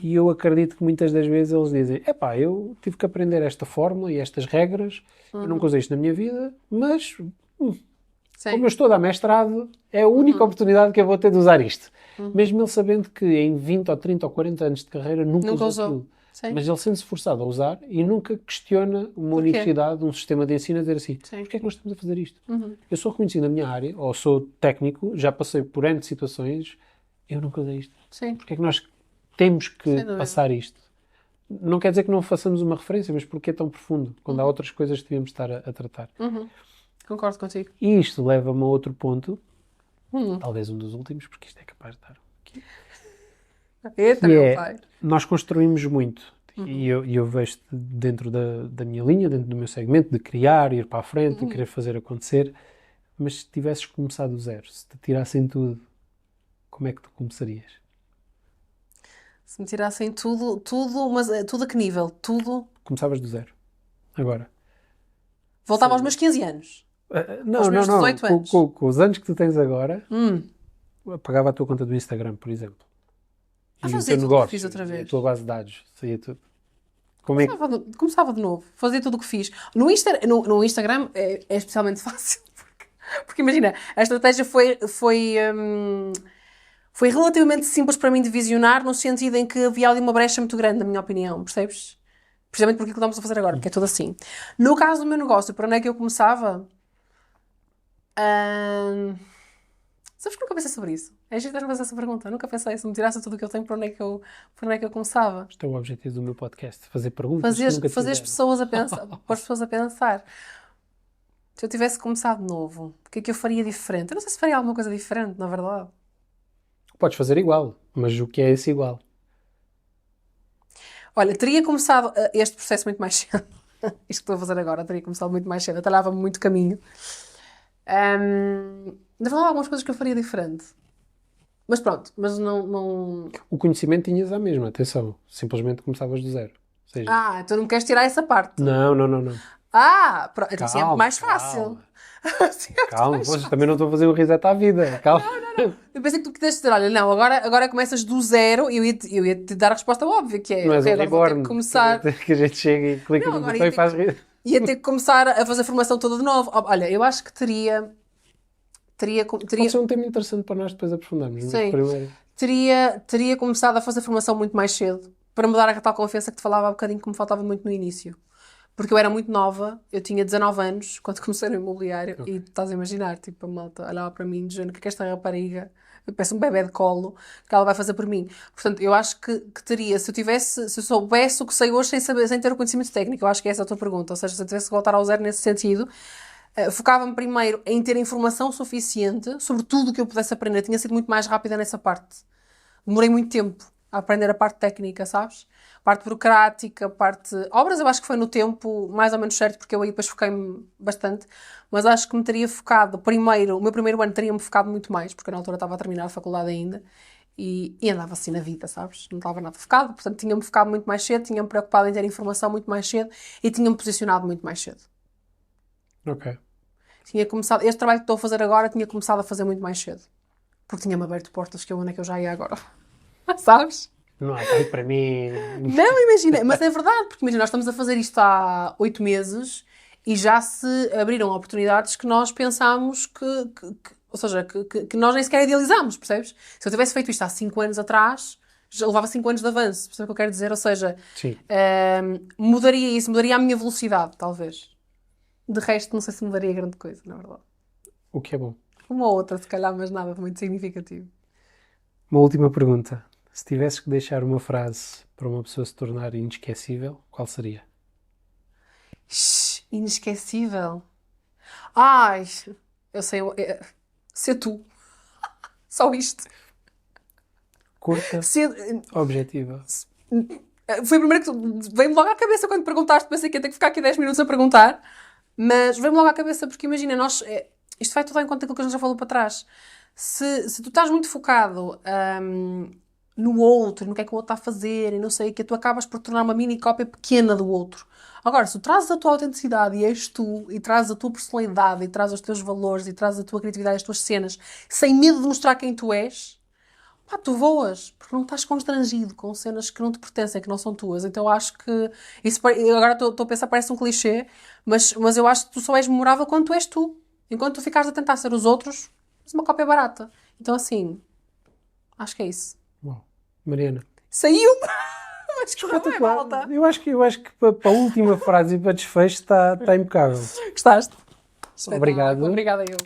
E eu acredito que muitas das vezes eles dizem, eu tive que aprender esta fórmula e estas regras, eu nunca usei isto na minha vida, mas como eu estou a dar mestrado, é a única oportunidade que eu vou ter de usar isto. Mesmo ele sabendo que em 20 ou 30 ou 40 anos de carreira nunca usou aquilo. Sim. Mas ele sente-se forçado a usar e nunca questiona uma universidade, um sistema de ensino a dizer assim, porquê é que nós estamos a fazer isto? Eu sou reconhecido na minha área, ou sou técnico, já passei por N de situações, eu nunca usei isto. Sim. Porquê é que nós temos que passar isto? Não quer dizer que não façamos uma referência, mas porque é tão profundo, quando há outras coisas que devíamos estar a tratar. Concordo contigo. E isto leva-me a outro ponto, talvez um dos últimos, porque isto é capaz de estar aqui. Eita, meu pai. Nós construímos muito, e eu vejo dentro da minha linha, dentro do meu segmento, de criar, ir para a frente, de querer fazer acontecer, Mas se tivesses começado do zero, se te tirassem tudo, como é que tu começarias? Se me tirassem tudo, mas tudo a que nível? Tudo. Começavas do zero. Agora. Voltava aos meus 15 anos. Não. 18 anos. Com os anos que tu tens agora, pagava a tua conta do Instagram, por exemplo. E o fazia teu tudo o que negócio, fiz outra vez. a tua base de dados, saía tudo. Como é que... Começava de novo. Fazia tudo o que fiz. No Instagram é especialmente fácil. Porque imagina, a estratégia foi relativamente simples para mim de visionar, no sentido em que havia ali uma brecha muito grande, na minha opinião, percebes? Precisamente porque é que estamos a fazer agora, porque é tudo assim. No caso do meu negócio, para onde é que eu começava? Sabes que nunca pensei sobre isso? É giro fazer essa pergunta. Nunca pensei, se me tirasse tudo o que eu tenho, para onde é que eu começava? Este é o objetivo do meu podcast, fazer perguntas. Fazer as pessoas a pensar, pôr as pessoas a pensar. Se eu tivesse começado de novo, o que é que eu faria diferente? Eu não sei se faria alguma coisa diferente, na verdade. Podes fazer igual, mas o que é esse igual? Olha, teria começado este processo muito mais cedo. Isto que estou a fazer agora, teria começado muito mais cedo. Atalhava-me muito caminho. Na verdade, há algumas coisas que eu faria diferente. Mas pronto, mas não... O conhecimento tinhas a mesma, atenção. Simplesmente começavas do zero. Ou seja... então não me queres tirar essa parte? Não. Pronto, então assim é mais fácil. Calma, também não estou a fazer um reset à vida. Calma. Não. Eu pensei que tu quiseste dizer, olha, não, agora começas do zero e eu ia te dar a resposta óbvia, que é... Não és okay, um agora vou ter reborn. que começar... Que a gente chega e clica no botão e faz... Ia ter que começar a fazer a formação toda de novo. Olha, eu acho que teria... Pode ser um tema interessante para nós depois aprofundarmos. Sim. Primeiro... Teria começado a fazer formação muito mais cedo, para me dar a tal confiança que te falava há bocadinho que me faltava muito no início. Porque eu era muito nova, eu tinha 19 anos quando comecei no imobiliário, e estás a imaginar, tipo, a malta olhava para mim dizendo que esta rapariga, eu peço um bebé de colo, que ela vai fazer por mim. Portanto, eu acho que teria, se eu soubesse o que sei hoje sem ter o conhecimento técnico, eu acho que essa é a tua pergunta, ou seja, se eu tivesse que voltar ao zero nesse sentido, focava-me primeiro em ter informação suficiente sobre tudo o que eu pudesse aprender. Tinha sido muito mais rápida nessa parte. Demorei muito tempo a aprender a parte técnica, sabes? Parte burocrática, obras eu acho que foi no tempo mais ou menos certo, porque eu aí depois foquei-me bastante, mas acho que me teria focado, o meu primeiro ano teria-me focado muito mais, porque na altura estava a terminar a faculdade ainda, e andava assim na vida, sabes? Não estava nada focado, portanto tinha-me focado muito mais cedo, tinha-me preocupado em ter informação muito mais cedo, e tinha-me posicionado muito mais cedo. Ok. Este trabalho que estou a fazer agora tinha começado a fazer muito mais cedo, porque tinha-me aberto portas que onde é que eu já ia agora. Sabes? Não há tempo para mim. Não, imagina, mas é verdade, porque imagina, nós estamos a fazer isto há 8 meses e já se abriram oportunidades que nós pensámos ou seja, que nós nem sequer idealizámos, percebes? Se eu tivesse feito isto há 5 anos atrás, já levava 5 anos de avanço, percebes o que eu quero dizer? Ou seja, mudaria isso, mudaria a minha velocidade, talvez. De resto, não sei se mudaria grande coisa, na verdade. O que é bom. Uma ou outra, se calhar, mas nada muito significativo. Uma última pergunta. Se tivesses que deixar uma frase para uma pessoa se tornar inesquecível, qual seria? Inesquecível? Ai, eu sei. Ser tu. Só isto. Curta, objetiva. Foi a primeira que veio-me logo à cabeça quando perguntaste. Pensei que ia ter que ficar aqui 10 minutos a perguntar. Mas veio-me logo à cabeça porque imagina, isto vai tudo em conta daquilo que a gente já falou para trás. Se tu estás muito focado no outro, no que é que o outro está a fazer e não sei o que, tu acabas por tornar uma mini cópia pequena do outro. Agora, se tu trazes a tua autenticidade e és tu, e trazes a tua personalidade, e trazes os teus valores, e trazes a tua criatividade, as tuas cenas, sem medo de mostrar quem tu és, pá, tu voas, porque não estás constrangido com cenas que não te pertencem, que não são tuas. Então acho que, agora estou a pensar, parece um clichê, mas eu acho que tu só és memorável quando tu és tu. Enquanto tu ficares a tentar ser os outros, és uma cópia barata. Então assim, acho que é isso. Bom, Mariana. Saiu-me! Mas que não é malta. Eu acho que para a última frase e para desfecho está impecável. Gostaste? Obrigado. Obrigada eu.